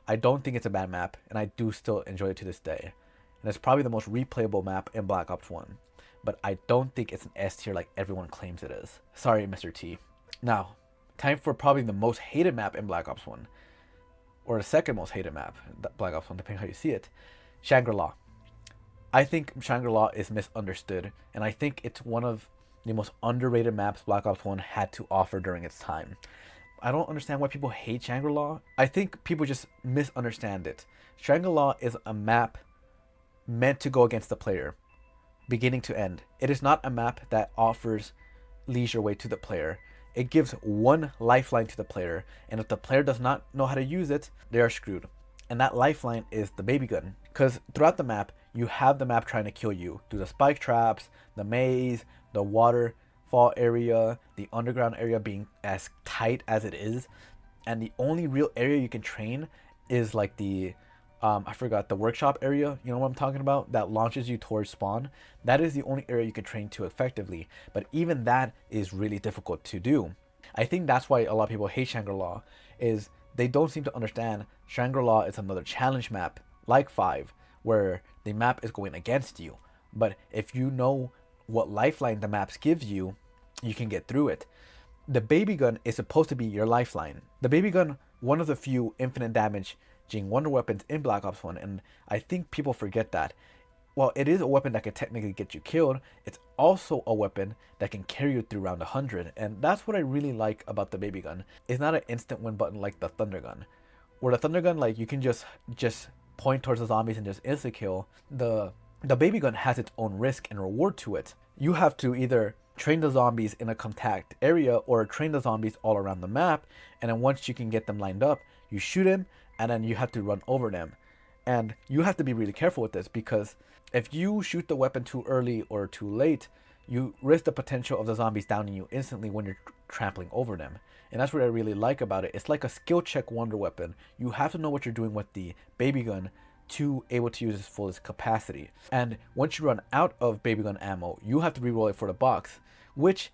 I don't think it's a bad map, and I do still enjoy it to this day. And it's probably the most replayable map in Black Ops 1. But I don't think it's an S tier like everyone claims it is. Sorry, Mr. T. Now, time for probably the most hated map in Black Ops 1. Or the second most hated map in Black Ops 1, depending on how you see it. Shangri-La. I think Shangri-La is misunderstood, and I think it's one of the most underrated maps Black Ops 1 had to offer during its time. I don't understand why people hate Shangri-La. I think people just misunderstand it. Shangri-La is a map meant to go against the player, beginning to end. It is not a map that offers leisure way to the player. It gives one lifeline to the player, and if the player does not know how to use it, they are screwed. And that lifeline is the baby gun. Because throughout the map, you have the map trying to kill you through the spike traps, the maze, the waterfall area, the underground area being as tight as it is. And the only real area you can train is like the I forgot the workshop area. You know what I'm talking about? That launches you towards spawn. That is the only area you can train to effectively. But even that is really difficult to do. I think that's why a lot of people hate Shangri-La, is they don't seem to understand Shangri-La is another challenge map like 5, where the map is going against you. But if you know what lifeline the maps gives you, you can get through it. The baby gun is supposed to be your lifeline. The baby gun, one of the few infinite damaging wonder weapons in Black Ops 1, and I think people forget that. While it is a weapon that can technically get you killed, it's also a weapon that can carry you through round 100, and that's what I really like about the baby gun. It's not an instant win button like the thunder gun, where the thunder gun, like, you can just point towards the zombies and just insta kill. The baby gun has its own risk and reward to it. You have to either train the zombies in a contact area or train the zombies all around the map, and then once you can get them lined up, you shoot them, and then you have to run over them. And you have to be really careful with this, because if you shoot the weapon too early or too late, you risk the potential of the zombies downing you instantly when you're trampling over them. And that's what I really like about it. It's like a skill check wonder weapon. You have to know what you're doing with the baby gun to able to use its fullest capacity. And once you run out of baby gun ammo, you have to reroll it for the box, which,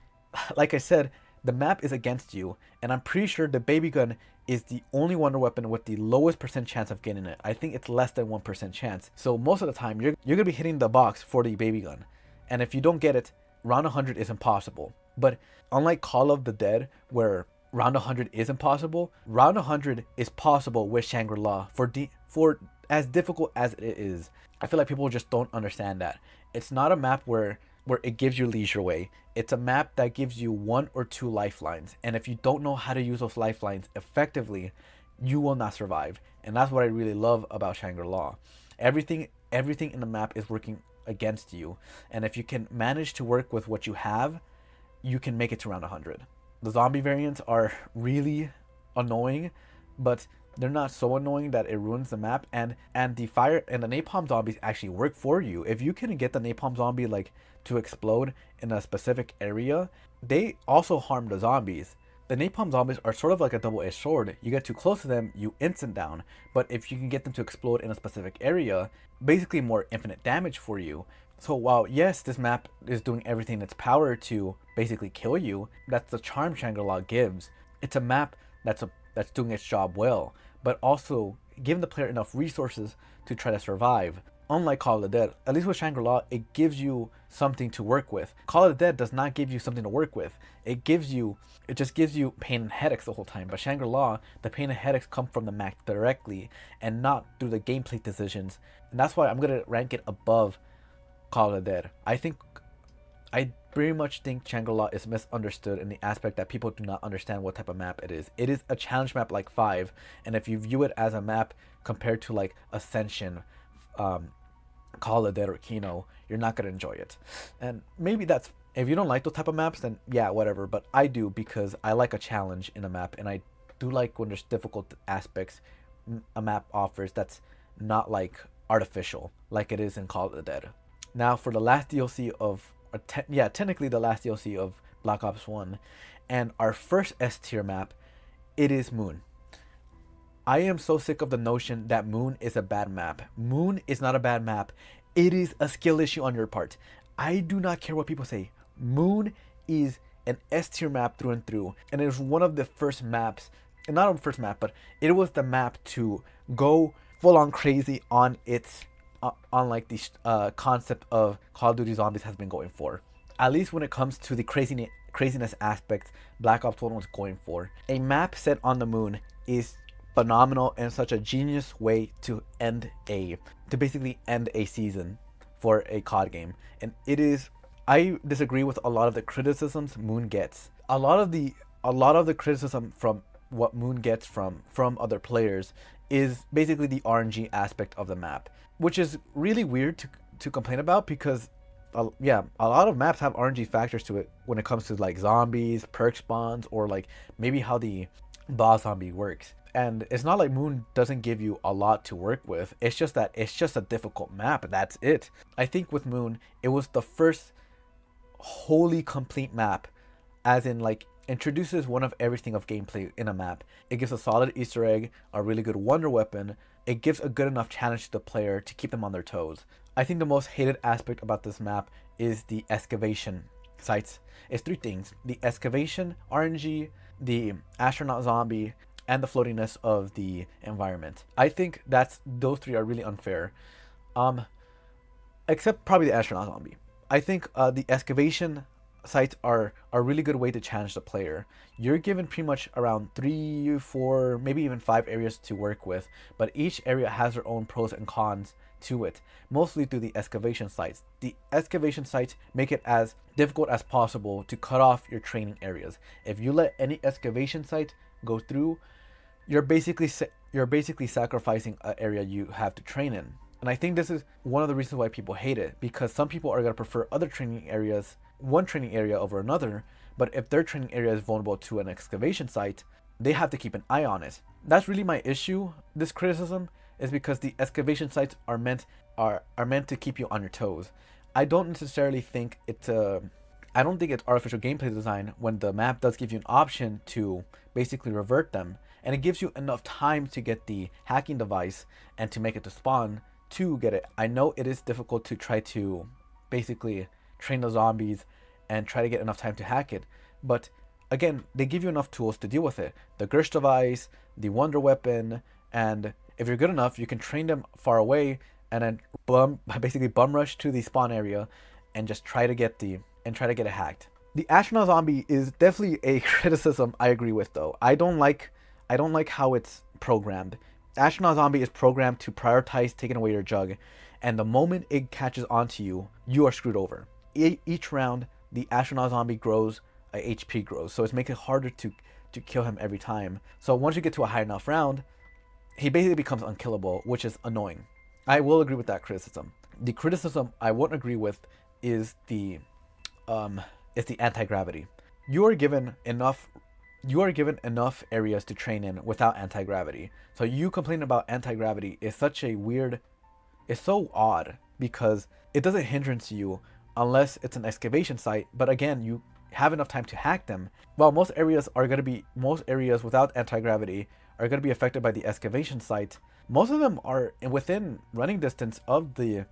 like I said, the map is against you, and I'm pretty sure the baby gun is the only wonder weapon with the lowest percent chance of getting it. I think it's less than 1% chance. So most of the time, you're gonna be hitting the box for the baby gun, and if you don't get it, round 100 is impossible. But unlike Call of the Dead, where round 100 is impossible, round 100 is possible with Shangri-La for as difficult as it is. I feel like people just don't understand that. It's not a map where it gives you leisure way. It's a map that gives you 1 or 2 lifelines. And if you don't know how to use those lifelines effectively, you will not survive. And that's what I really love about Shangri-La. Everything in the map is working against you. And if you can manage to work with what you have, you can make it to round 100. The zombie variants are really annoying, but they're not so annoying that it ruins the map, and the fire and the napalm zombies actually work for you. If you can get the napalm zombie like to explode in a specific area, they also harm the zombies. The napalm zombies are sort of like a double-edged sword. You get too close to them, you instant down, but if you can get them to explode in a specific area, basically more infinite damage for you. So while yes, this map is doing everything in its power to basically kill you, that's the charm Shangri-La gives. It's a map that's doing its job well, but also giving the player enough resources to try to survive. Unlike Call of the Dead, at least with Shangri-La, it gives you something to work with. Call of the Dead does not give you something to work with. It just gives you pain and headaches the whole time. But Shangri-La, the pain and headaches come from the map directly and not through the gameplay decisions. And that's why I'm gonna rank it above Call of the Dead. I very much think Shangri-La is misunderstood in the aspect that people do not understand what type of map it is. It is a challenge map like 5, and if you view it as a map compared to like Ascension, Call of the Dead, or Kino, you're not gonna enjoy it. And maybe that's, if you don't like those type of maps, then yeah, whatever. But I do, because I like a challenge in a map, and I do like when there's difficult aspects a map offers that's not like artificial like it is in Call of the Dead. Now for the last DLC of technically the last DLC of Black Ops 1, and our first S tier map, it is Moon. I am so sick of the notion that Moon is a bad map. Moon is not a bad map. It is a skill issue on your part. I do not care what people say. Moon is an S tier map through and through, and it was one of the first maps, and not the first map, but it was the map to go full on crazy on its on like the concept of Call of Duty Zombies has been going for. At least when it comes to the craziness aspects, Black Ops 1 was going for. A map set on the moon is phenomenal and such a genius way to basically end a season for a COD game. And it is, I disagree with a lot of the criticisms Moon gets. A lot of the criticism from what Moon gets from other players is basically the RNG aspect of the map, which is really weird to complain about, because a lot of maps have RNG factors to it when it comes to like zombies, perk spawns, or like maybe how the boss zombie works. And it's not like Moon doesn't give you a lot to work with. It's just that it's just a difficult map. That's it. I think with Moon, it was the first wholly complete map, as in like introduces one of everything of gameplay in a map. It gives a solid Easter egg, a really good wonder weapon, it gives a good enough challenge to the player to keep them on their toes. I think the most hated aspect about this map is the excavation sites. It's three things: the excavation RNG, the astronaut zombie, and the floatiness of the environment. I think those three are really unfair. Um, except probably the astronaut zombie. I think the excavation sites are a really good way to challenge the player. You're given pretty much around 3, 4, maybe even 5 areas to work with, but each area has their own pros and cons to it, mostly through the excavation sites. The excavation sites make it as difficult as possible to cut off your training areas. If you let any excavation site go through, you're basically sacrificing an area you have to train in. And I think this is one of the reasons why people hate it, because some people are going to prefer other training areas, one training area over another, but if their training area is vulnerable to an excavation site, they have to keep an eye on it. That's really my issue. This criticism is because the excavation sites are meant to keep you on your toes. I don't necessarily think it's artificial gameplay design when the map does give you an option to basically revert them, and it gives you enough time to get the hacking device and to make it to spawn to get it. I know it is difficult to try to basically train the zombies and try to get enough time to hack it, but again, they give you enough tools to deal with it. The Gersh device, the Wonder Weapon, and if you're good enough, you can train them far away and then basically bum rush to the spawn area and just try to get it hacked. The astronaut zombie is definitely a criticism I agree with, though. I don't like how it's programmed. Astronaut zombie is programmed to prioritize taking away your jug, and the moment it catches onto you, you are screwed over. Each round, the astronaut zombie grows, HP grows, so it's making it harder to kill him every time. So once you get to a high enough round, he basically becomes unkillable, which is annoying. I will agree with that criticism. The criticism I won't agree with is the anti-gravity. You are given enough areas to train in without anti-gravity. So you complaining about anti-gravity is it's so odd, because it doesn't hindrance you unless it's an excavation site, but again, you have enough time to hack them. While most areas without anti-gravity are going to be affected by the excavation site, most of them are within running distance of the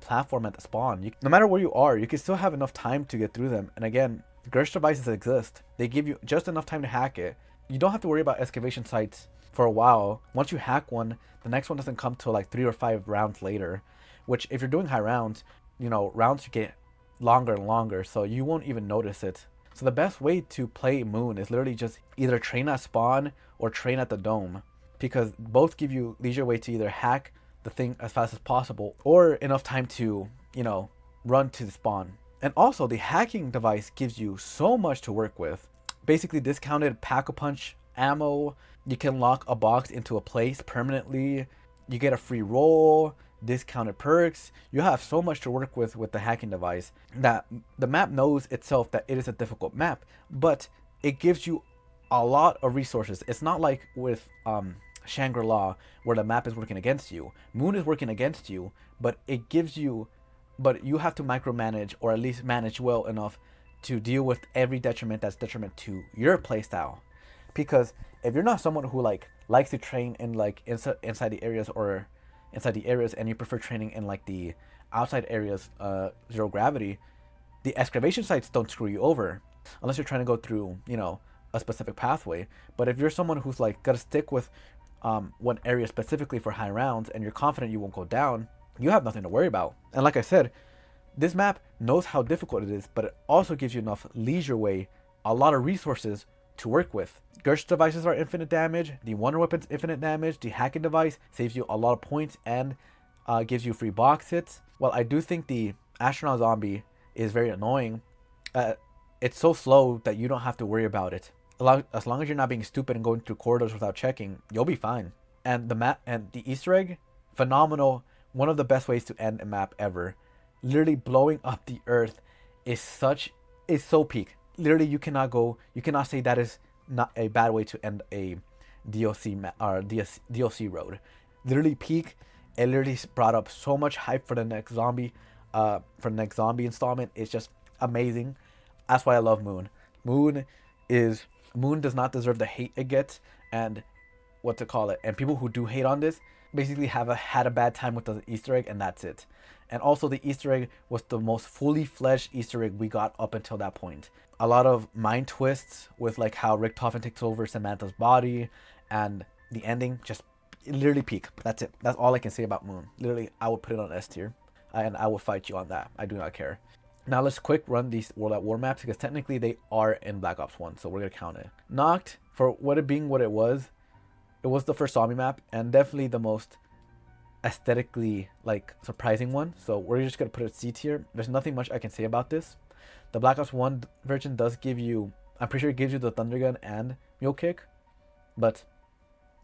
platform at the spawn. No matter where you are, you can still have enough time to get through them. And again, Gersh devices exist. They give you just enough time to hack it. You don't have to worry about excavation sites for a while. Once you hack one, the next one doesn't come till like 3 or 5 rounds later, which if you're doing high rounds, rounds get longer and longer, so you won't even notice it. So the best way to play Moon is literally just either train at spawn or train at the dome, because both give you leisure way to either hack the thing as fast as possible or enough time to, run to the spawn. And also, the hacking device gives you so much to work with. Basically, discounted pack-a-punch ammo. You can lock a box into a place permanently. You get a free roll, discounted perks. You have so much to work with the hacking device that the map knows itself that it is a difficult map, but it gives you a lot of resources. It's not like with Shangri-La, where the map is working against you. Moon is working against you, but you have to micromanage, or at least manage well enough to deal with every detriment that's detriment to your playstyle. Because if you're not someone who likes to train in inside the areas and you prefer training in the outside areas, zero gravity, the excavation sites don't screw you over unless you're trying to go through a specific pathway. But if you're someone who's gotta stick with one area specifically for high rounds and you're confident you won't go down, you have nothing to worry about. And like I said, this map knows how difficult it is, but it also gives you enough leisure way, a lot of resources to work with. Gersh devices are infinite damage, the Wonder Weapon's infinite damage, the hacking device saves you a lot of points and gives you free box hits. Well, I do think the astronaut zombie is very annoying. It's so slow that you don't have to worry about it. As long as you're not being stupid and going through corridors without checking, you'll be fine. And the map and the Easter egg, phenomenal. One of the best ways to end a map ever. Literally blowing up the earth is so peak. Literally, you cannot say that is not a bad way to end a DLC road. Literally peak. It literally brought up so much hype for the next zombie installment. It's just amazing. That's why I love Moon. Moon does not deserve the hate it gets, and what to call it, and people who do hate on this basically had a bad time with the Easter egg, and that's it. And also, the Easter egg was the most fully fledged Easter egg we got up until that point. A lot of mind twists with like how Richtofen takes over Samantha's body, and the ending just literally peak. That's it. That's all I can say about Moon. Literally, I would put it on S tier, and I will fight you on that. I do not care. Now let's quick run these World at War maps, because technically they are in Black Ops 1, so we're gonna count it. Knocked, for what it being what it was the first zombie map, and definitely the most aesthetically like surprising one. So we're just gonna put it C tier. There's nothing much I can say about this. The Black Ops 1 version does give you, I'm pretty sure it gives you the Thunder Gun and Mule Kick, but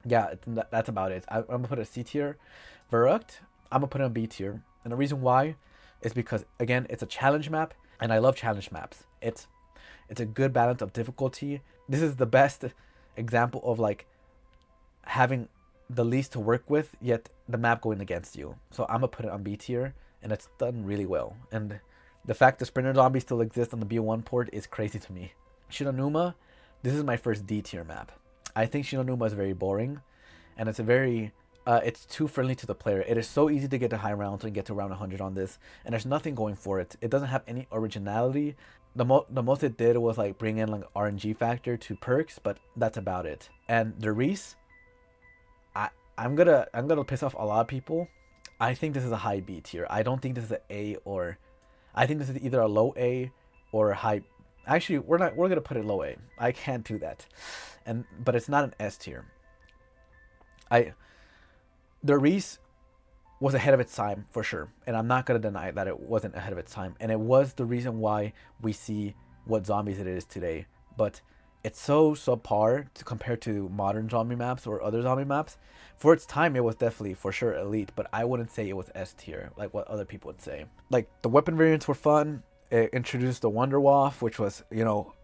yeah, that's about it. I'm gonna put it C tier. Verrucht, I'm gonna put it on B tier, and the reason why is because, again, it's a challenge map, and I love challenge maps. It's a good balance of difficulty. This is the best example of like having the least to work with, yet the map going against you. So I'm gonna put it on B tier, and it's done really well. And the fact the Sprinter Zombie still exists on the B1 port is crazy to me. Shinonuma, this is my first D tier map. I think Shinonuma is very boring, and it's too friendly to the player. It is so easy to get to high rounds and get to round 100 on this, and there's nothing going for it. It doesn't have any originality. The most it did was like bring in like RNG factor to perks, but that's about it. And the Reese, I'm gonna piss off a lot of people. I think this is a high B tier. I don't think this is an A, or I think this is either a low A or a high. Actually, we're gonna put it low A. I can't do that, but it's not an S tier. The Reese was ahead of its time for sure, and I'm not gonna deny that it wasn't ahead of its time, and it was the reason why we see what zombies it is today. But it's so subpar to compare to modern zombie maps or other zombie maps. For its time, it was definitely for sure elite, but I wouldn't say it was S tier like what other people would say. Like, the weapon variants were fun. It introduced the Wonder Waff, which was,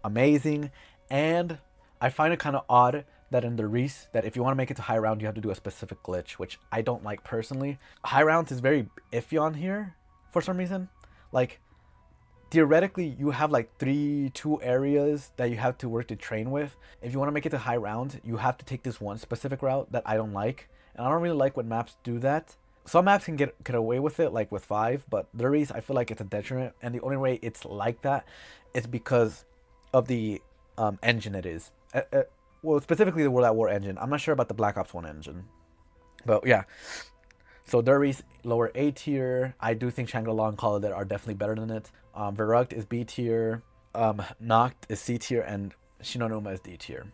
amazing, and I find it kind of odd that in the Reese, that if you want to make it to high round, you have to do a specific glitch, which I don't like personally. High rounds is very iffy on here for some reason. Like, theoretically, you have like two areas that you have to work to train with. If you want to make it to high round, you have to take this one specific route that I don't like, and I don't really like when maps do that. Some maps can get away with it, like with 5, but the Reese, I feel like it's a detriment, and the only way it's like that is because of the engine it is. Well, specifically the World at War engine. I'm not sure about the Black Ops 1 engine. But yeah. So Derby's lower A tier. I do think Shangri-La and Call of Duty are definitely better than it. Verrucht is B tier. Noct is C tier. And Shinonuma is D tier.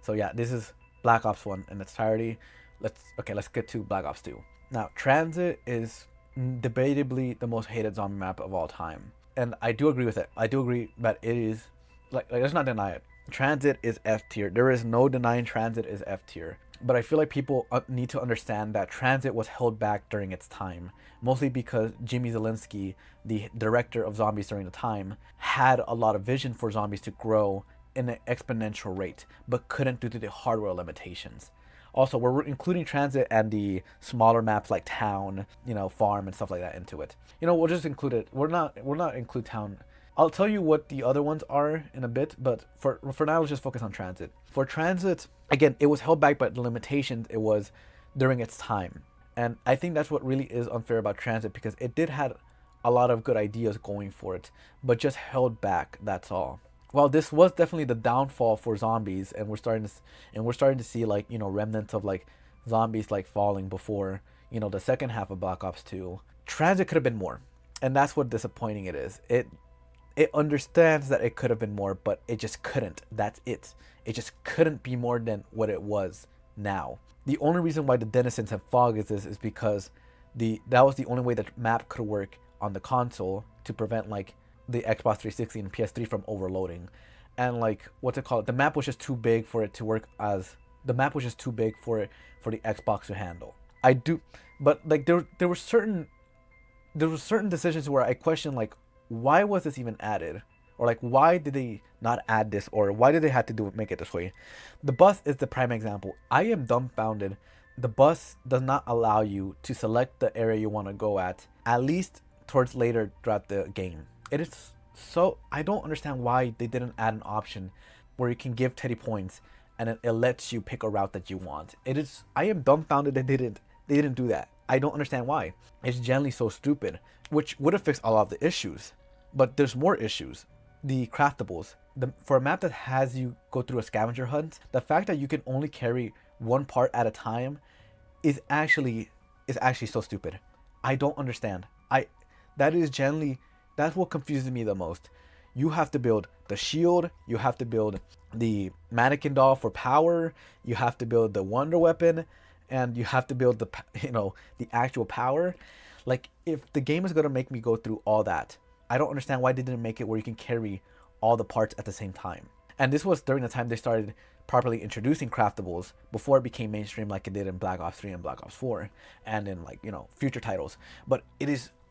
So yeah, this is Black Ops 1 in its entirety. Let's get to Black Ops 2. Now, Transit is debatably the most hated zombie map of all time. And I do agree with it. I do agree that it is, like let's not deny it. Transit is F tier. There is no denying Transit is F tier. But I feel like people need to understand that Transit was held back during its time, mostly because Jimmy Zielinski, the director of zombies during the time, had a lot of vision for zombies to grow in an exponential rate, but couldn't due to the hardware limitations. Also, we're including Transit and the smaller maps like Town, Farm and stuff like that into it. We'll just include it. We're not include Town. I'll tell you what the other ones are in a bit, but for now, let's just focus on Transit. For Transit, again, it was held back by the limitations it was during its time. And I think that's what really is unfair about Transit, because it did have a lot of good ideas going for it, but just held back, that's all. Well, this was definitely the downfall for zombies, and we're starting to see like, remnants of like zombies like falling before, the second half of Black Ops 2. Transit could have been more, and that's what disappointing it is. It understands that it could have been more, but it just couldn't. That's it. It just couldn't be more than what it was now. The only reason why the Denizens have fog is because that was the only way that map could work on the console to prevent like the Xbox 360 and PS3 from overloading. And like, the map was just too big for it to work the Xbox to handle. But like there were certain decisions where I question, like, why was this even added? Or like, why did they not add this? Or why did they have to make it this way? The bus is the prime example. I am dumbfounded. The bus does not allow you to select the area you want to go at least towards later throughout the game. It is so, I don't understand why they didn't add an option where you can give Teddy points and it lets you pick a route that you want. It is, I am dumbfounded they didn't do that. I don't understand why. It's generally so stupid, which would have fixed a lot of the issues. But there's more issues. The craftables. For a map that has you go through a scavenger hunt, the fact that you can only carry one part at a time is actually so stupid. I don't understand. That's what confuses me the most. You have to build the shield, you have to build the mannequin doll for power, you have to build the wonder weapon, and you have to build the actual power. Like, if the game is gonna make me go through all that, I don't understand why they didn't make it where you can carry all the parts at the same time. And this was during the time they started properly introducing craftables before it became mainstream like it did in Black Ops 3 and Black Ops 4 and in future titles. But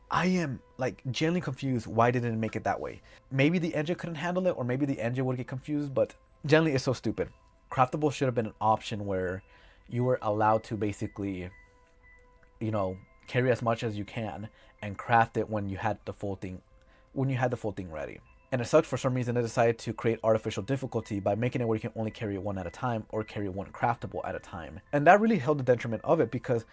I am like genuinely confused why they didn't make it that way. Maybe the engine couldn't handle it, or maybe the engine would get confused, but generally it's so stupid. Craftables should have been an option where you were allowed to basically, carry as much as you can and craft it when you had the full thing ready. And it sucked for some reason they decided to create artificial difficulty by making it where you can only carry one at a time or carry one craftable at a time. And that really held the detriment of it because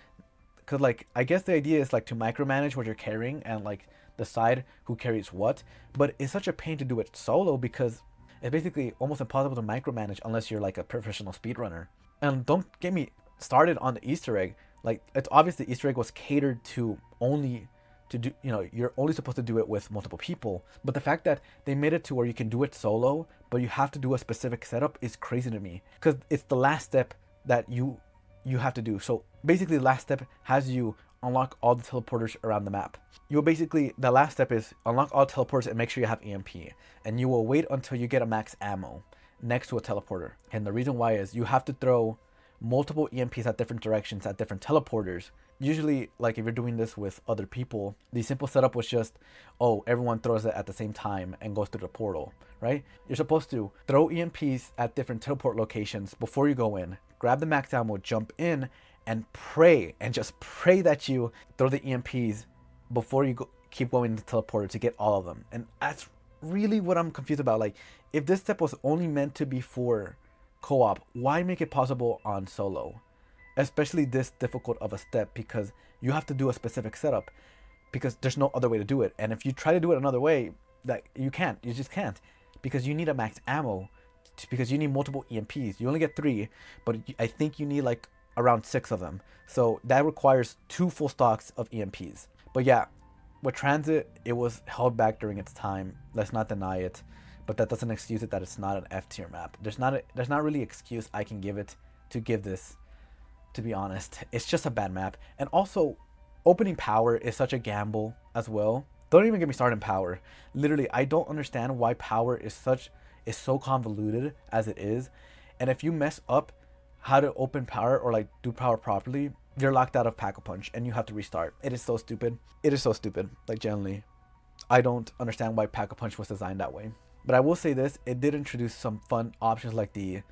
like, I guess the idea is like to micromanage what you're carrying and like decide who carries what, but it's such a pain to do it solo because it's basically almost impossible to micromanage unless you're like a professional speedrunner. And don't get me started on the Easter egg. Like, it's obvious the Easter egg was catered to only to do, you're only supposed to do it with multiple people. But the fact that they made it to where you can do it solo, but you have to do a specific setup is crazy to me. Because it's the last step that you have to do. So basically the last step has you unlock all the teleporters around the map. The last step is unlock all teleporters and make sure you have EMP. And you will wait until you get a max ammo next to a teleporter. And the reason why is you have to throw multiple EMPs at different directions at different teleporters. Usually, like, if you're doing this with other people, the simple setup was just, everyone throws it at the same time and goes through the portal, right? You're supposed to throw EMPs at different teleport locations before you go in, grab the max ammo, jump in, and just pray that you throw the EMPs before you keep going to the teleporter to get all of them. And that's really what I'm confused about. Like, if this step was only meant to be for co-op, why make it possible on solo? Especially this difficult of a step, because you have to do a specific setup because there's no other way to do it. And if you try to do it another way, that you just can't, because you need a max ammo, because you need multiple EMPs. You only get 3, but I think you need like around 6 of them. So that requires 2 full stocks of EMPs. But yeah, with Transit, it was held back during its time. Let's not deny it. But that doesn't excuse it that it's not an F tier map. There's not really excuse I can give it to give this. To be honest, it's just a bad map. And also, opening power is such a gamble as well. Don't even get me started on power. Literally, I don't understand why power is so convoluted as it is. And if you mess up how to open power or like do power properly, you're locked out of Pack-a-Punch and you have to restart. It is so stupid. It is so stupid. Like, generally, I don't understand why Pack-a-Punch was designed that way. But I will say this, it did introduce some fun options like the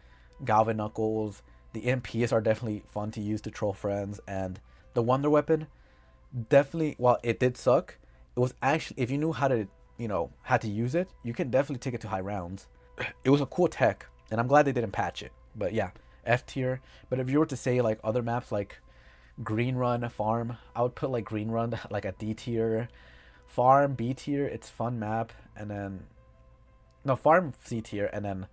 Galvan Knuckles. The MPs are definitely fun to use to troll friends, and the Wonder Weapon, definitely, while it did suck, it was actually, if you knew how to use it, you can definitely take it to high rounds. It was a cool tech, and I'm glad they didn't patch it. But yeah, F tier. But if you were to say like other maps like Green Run, Farm, I would put like Green Run like a D tier, Farm B tier, it's fun map, and then Farm C tier, and then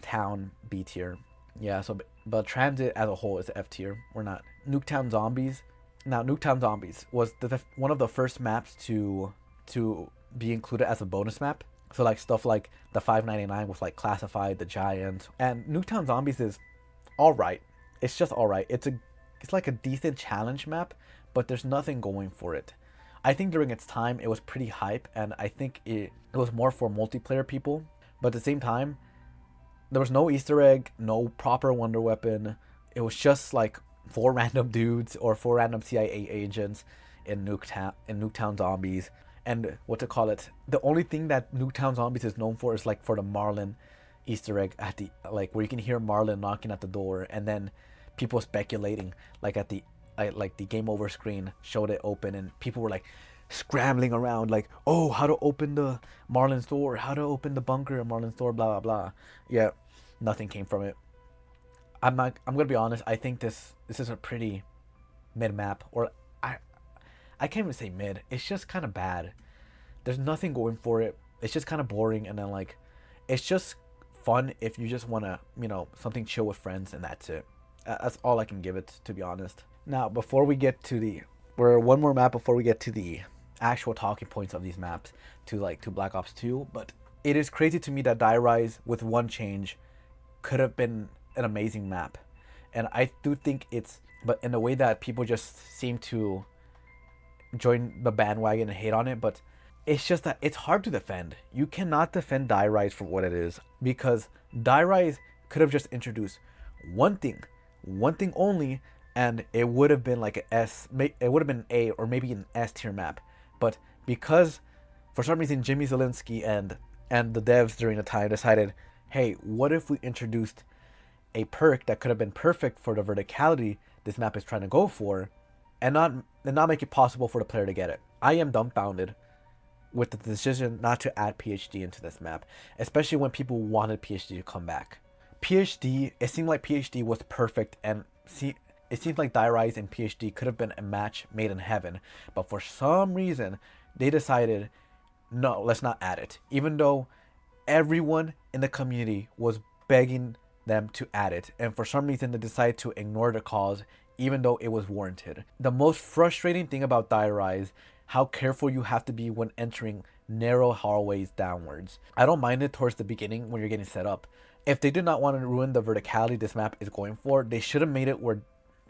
Town B tier. Yeah, so but Transit as a whole is F tier. We're not. Nuketown Zombies. Now, Nuketown Zombies was one of the first maps to be included as a bonus map. So like stuff like the 599 was like classified, the Giant, and Nuketown Zombies is all right. It's just all right. It's like a decent challenge map, but there's nothing going for it. I think during its time it was pretty hype, and I think it was more for multiplayer people. But at the same time, there was no Easter egg, no proper Wonder Weapon. It was just like 4 random dudes or 4 random CIA agents in Nuketown Zombies. And the only thing that Nuketown Zombies is known for is like for the Marlin Easter egg at the where you can hear Marlin knocking at the door, and then people speculating like at the game over screen showed it open, and people were like scrambling around like, oh, how to open the Marlin's door, how to open the bunker of Marlin's door, blah blah blah. Yeah, nothing came from it. I'm gonna be honest. I think this is a pretty mid map, or I I can't even say mid. It's just kind of bad. There's nothing going for it. It's just kind of boring, and then like, it's just fun if you just wanna something chill with friends, and that's it. That's all I can give it, to be honest. Now, before we get to the, we're one more map before we get to the actual talking points of these maps, to Black Ops 2. But it is crazy to me that Die Rise with one change could have been an amazing map, and I do think it's, but in a way that people just seem to join the bandwagon and hate on it. But it's just that it's hard to defend. You cannot defend Die Rise for what it is, because Die Rise could have just introduced one thing, one thing only, and it would have been like it would have been an A or maybe an S tier map. But because for some reason Jimmy Zielinski and the devs during the time decided, hey, what if we introduced a perk that could have been perfect for the verticality this map is trying to go for, and not make it possible for the player to get it. I am dumbfounded with the decision not to add PhD into this map, especially when people wanted PhD to come back. PhD, it seemed like PhD was perfect, and it seems like Die Rise and PhD could have been a match made in heaven, but for some reason they decided, no, let's not add it, even though everyone in the community was begging them to add it, and for some reason they decided to ignore the cause even though it was warranted. The most frustrating thing about Die Rise, how careful you have to be when entering narrow hallways downwards. I don't mind it towards the beginning when you're getting set up. If they did not want to ruin the verticality this map is going for, they should have made it where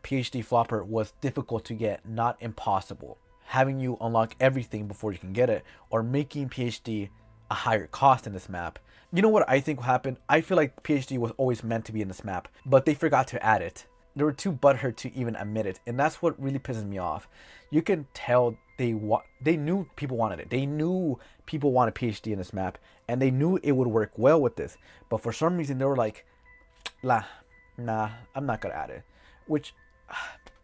PhD Flopper was difficult to get, not impossible. Having you unlock everything before you can get it, or making PhD a higher cost in this map. You know what I think happened? I feel like PhD was always meant to be in this map, but they forgot to add it. They were too butthurt to even admit it, and that's what really pisses me off. You can tell they knew people wanted it. They knew people wanted PhD in this map, and they knew it would work well with this. But for some reason, they were like, nah, I'm not gonna add it. Which,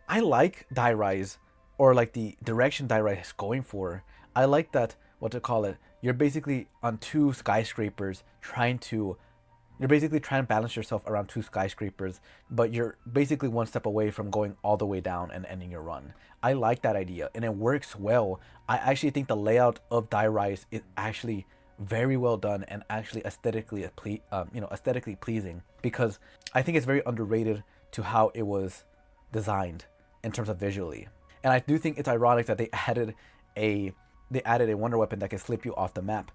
I like Die Rise, or like the direction Die Rise is going for. I like that, what to call it, you're basically on two skyscrapers you're basically trying to balance yourself around two skyscrapers, but you're basically one step away from going all the way down and ending your run. I like that idea, and it works well. I actually think the layout of Die Rise is actually very well done, and actually aesthetically pleasing, because I think it's very underrated to how it was designed in terms of visually. And I do think it's ironic that they added a wonder weapon that can slip you off the map,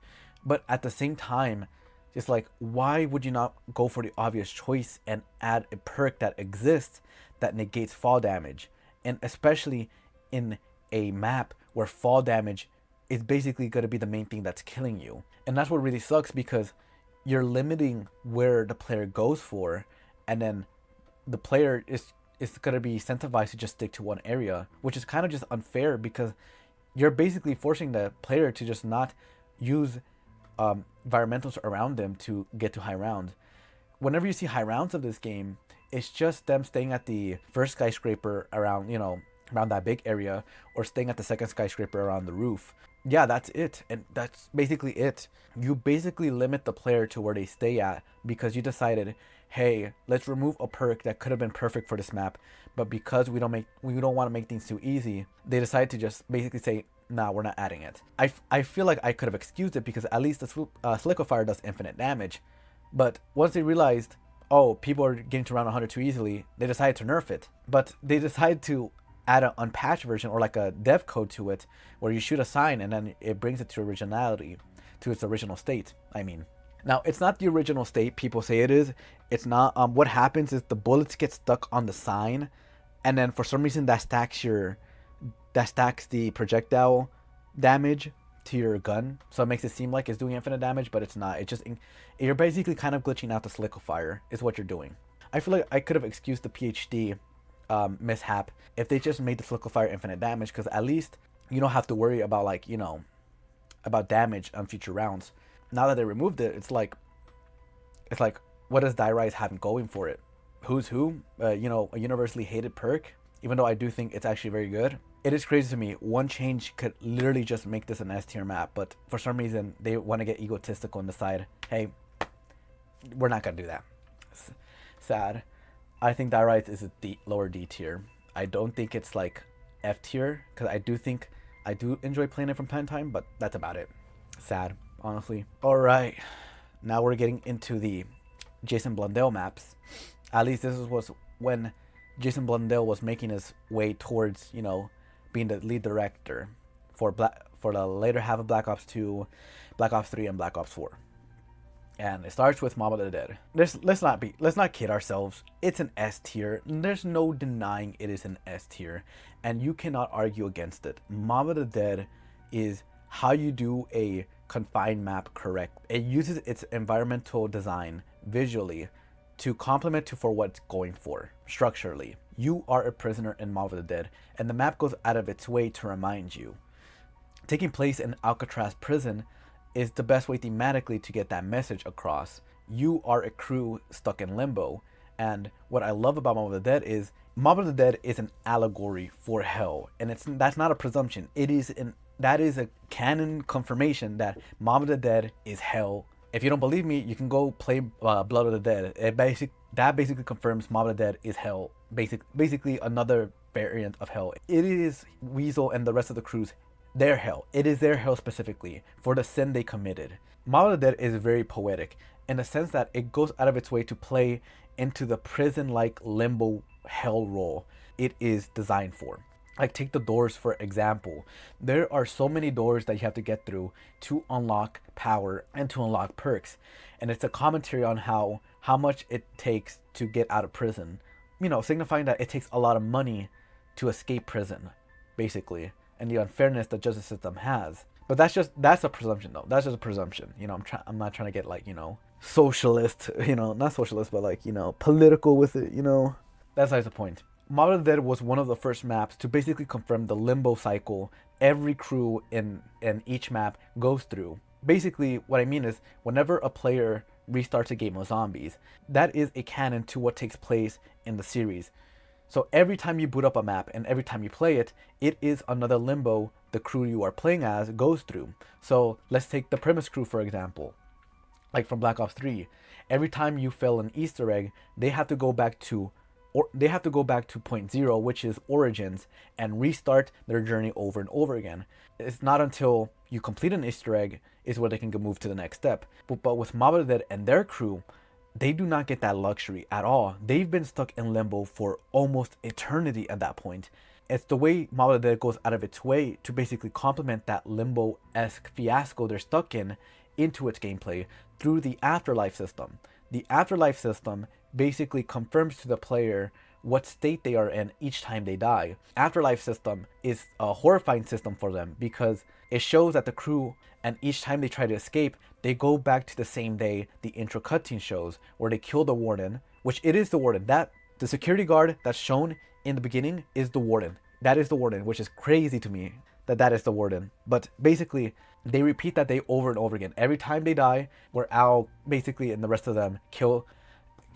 but at the same time, it's like, why would you not go for the obvious choice and add a perk that exists that negates fall damage? And especially in a map where fall damage is basically going to be the main thing that's killing you. And that's what really sucks, because you're limiting where the player goes for, and then the player is going to be incentivized to just stick to one area, which is kind of just unfair, because you're basically forcing the player to just not use environmentals around them to get to high rounds. Whenever you see high rounds of this game, it's just them staying at the first skyscraper around, around that big area, or staying at the second skyscraper around the roof. Yeah, that's it. And that's basically it. You basically limit the player to where they stay at, because you decided, hey, let's remove a perk that could have been perfect for this map, but because we don't want to make things too easy, they decided to just basically say, nah, we're not adding it. I feel like I could have excused it, because at least the Sliquifier does infinite damage. But once they realized, oh, people are getting to round 100 too easily, they decided to nerf it. But they decided to add an unpatched version, or like a dev code to it, where you shoot a sign and then it brings it to originality, to its original state, I mean. Now, it's not the original state people say it is. It's not. What happens is the bullets get stuck on the sign, and then for some reason that stacks the projectile damage to your gun, so it makes it seem like it's doing infinite damage, but it's not. You're basically kind of glitching out the Sliquifier is what you're doing. I feel like I could have excused the PhD mishap if they just made the Sliquifier infinite damage, because at least you don't have to worry about about damage on future rounds. Now that they removed it, it's like what does Die Rise have going for it? Who's who? A universally hated perk, even though I do think it's actually very good. It is crazy to me. One change could literally just make this an S tier map, but for some reason they want to get egotistical and decide, hey, we're not gonna do that. Sad. I think Die Rise is a lower D tier. I don't think it's like F tier because I do enjoy playing it from time to time, but that's about it. Sad, honestly. All right, now we're getting into the Jason Blundell maps. At least this was when Jason Blundell was making his way towards, being the lead director for the later half of Black Ops 2, Black Ops 3, and Black Ops 4. And it starts with Mob of the Dead. Let's not kid ourselves. It's an S tier. There's no denying it is an S tier, and you cannot argue against it. Mob of the Dead is how you do a confined map correct. It uses its environmental design visually to complement to for what it's going for structurally. You are a prisoner in Mob of the Dead, and the map goes out of its way to remind you. Taking place in Alcatraz prison is the best way thematically to get that message across. You are a crew stuck in limbo, and what I love about Mob of the Dead is Mob of the Dead is an allegory for hell, and that's not a presumption. That is a canon confirmation that Mob of the Dead is hell. If you don't believe me, you can go play Blood of the Dead. That basically confirms Mob of the Dead is hell. Basically another variant of hell. It is Weasel and the rest of the crews their hell. It is their hell specifically for the sin they committed. Mob of the Dead is very poetic in the sense that it goes out of its way to play into the prison-like limbo hell role it is designed for. Like, take the doors for example. There are so many doors that you have to get through to unlock power and to unlock perks, and it's a commentary on how much it takes to get out of prison, signifying that it takes a lot of money to escape prison, basically, and the unfairness the justice system has. But that's a presumption though. That's just a presumption. I'm not trying to get socialist, not socialist, but political with it, That's the point. Mob of the Dead was one of the first maps to basically confirm the limbo cycle every crew in each map goes through. Basically, what I mean is whenever a player restarts a game of zombies, that is a canon to what takes place in the series. So every time you boot up a map and every time you play it, it is another limbo the crew you are playing as goes through. So let's take the Premise crew for example, like from Black Ops 3. Every time you fail an Easter egg, they have to go back to point zero, which is Origins, and restart their journey over and over again. It's not until you complete an Easter egg is where they can move to the next step. But with Mob of the Dead and their crew, they do not get that luxury at all. They've been stuck in limbo for almost eternity at that point. It's the way Mob of the Dead goes out of its way to basically complement that limbo-esque fiasco they're stuck in into its gameplay through the Afterlife system. The Afterlife system basically confirms to the player what state they are in each time they die. Afterlife system is a horrifying system for them because it shows that the crew, and each time they try to escape, they go back to the same day the intro cutscene shows, where they kill the warden, which it is the warden. That the security guard that's shown in the beginning is the warden. That is the warden, which is crazy to me that is the warden. But basically, they repeat that day over and over again. Every time they die, where Al basically and the rest of them kill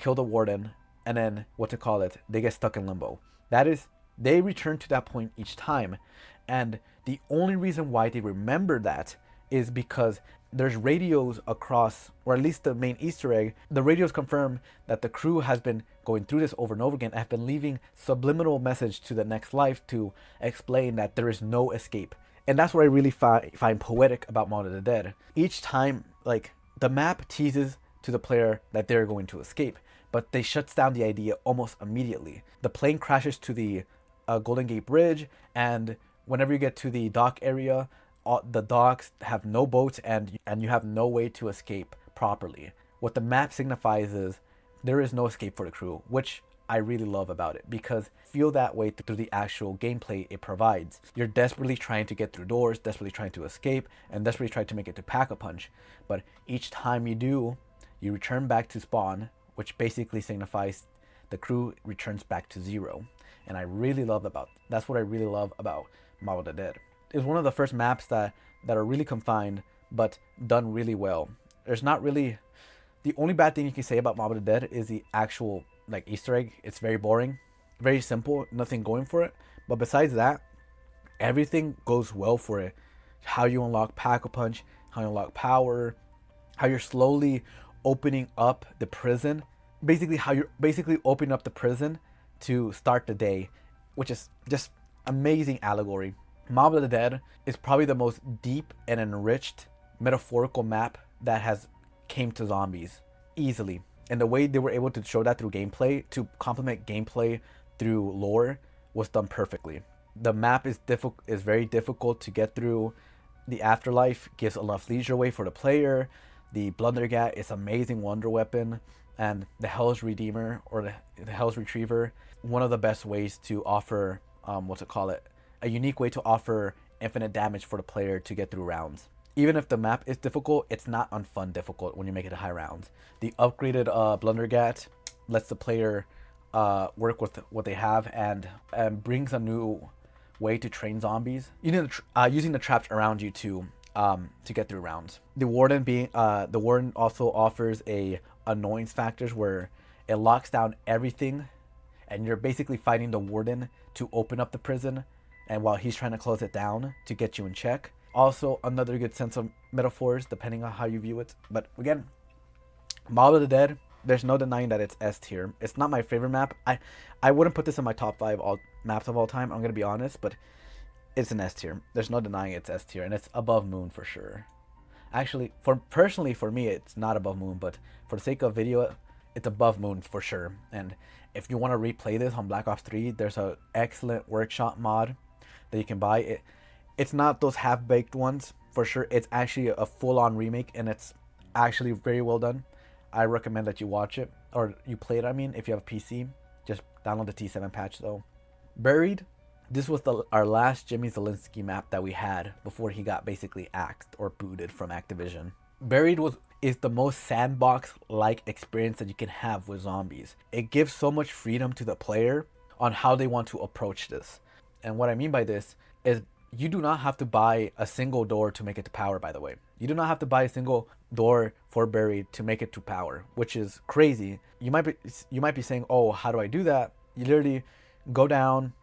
the warden, and then they get stuck in limbo. They return to that point each time, and the only reason why they remember that is because there's radios across, or at least the main Easter egg, the radios confirm that the crew has been going through this over and over again, have been leaving subliminal message to the next life to explain that there is no escape. And that's what I really find poetic about Mob of the Dead. Each time, the map teases to the player that they're going to escape, but they shuts down the idea almost immediately. The plane crashes to the Golden Gate Bridge, and whenever you get to the dock area, the docks have no boats, and you have no way to escape properly. What the map signifies is there is no escape for the crew, which I really love about it, because I feel that way through the actual gameplay it provides. You're desperately trying to get through doors, desperately trying to escape, and desperately trying to make it to Pack-a-Punch. But each time you do, you return back to spawn, which basically signifies the crew returns back to zero. And that's what I really love about Mob of the Dead. It's one of the first maps that are really confined, but done really well. There's not really... The only bad thing you can say about Mob of the Dead is the actual Easter egg. It's very boring, very simple, nothing going for it. But besides that, everything goes well for it. How you unlock Pack-a-Punch, how you unlock power, how you're slowly opening up the prison basically how you're basically opening up the prison to start the day, which is just amazing allegory. Mob of the Dead is probably the most deep and enriched metaphorical map that has came to zombies easily. And the way they were able to show that through gameplay, to complement gameplay through lore, was done perfectly. The map is very difficult to get through. The afterlife gives enough leisure way for the player. The Blundergat is amazing wonder weapon, and the Hell's Redeemer or the Hell's Retriever, one of the best ways to offer a unique way to offer infinite damage for the player to get through rounds. Even if the map is difficult, it's not unfun difficult when you make it high rounds. The upgraded Blundergat lets the player work with what they have and brings a new way to train zombies. Using the traps around you to get through rounds. The Warden also offers a annoyance factors where it locks down everything, and you're basically fighting the Warden to open up the prison, and while he's trying to close it down to get you in check. Also, another good sense of metaphors depending on how you view it. But again, Mob of the Dead, there's no denying that it's S tier. It's not my favorite map. I wouldn't put this in my top 5 all maps of all time, I'm gonna be honest, but it's an S tier. There's no denying it's S tier, and it's above Moon for sure. Actually, personally for me, it's not above Moon, but for the sake of video, it's above Moon for sure. And if you want to replay this on Black Ops 3, there's an excellent workshop mod that you can buy. It's not those half-baked ones for sure. It's actually a full-on remake, and it's actually very well done. I recommend that you watch it, or you play it. I mean, if you have a PC, just download the T7 patch though. Buried. This was our last Jimmy Zielinski map that we had before he got basically axed or booted from Activision. Buried is the most sandbox-like experience that you can have with zombies. It gives so much freedom to the player on how they want to approach this. And what I mean by this is you do not have to buy a single door to make it to power, by the way. You do not have to buy a single door for Buried to make it to power, which is crazy. You might be saying, oh, how do I do that? You literally go down,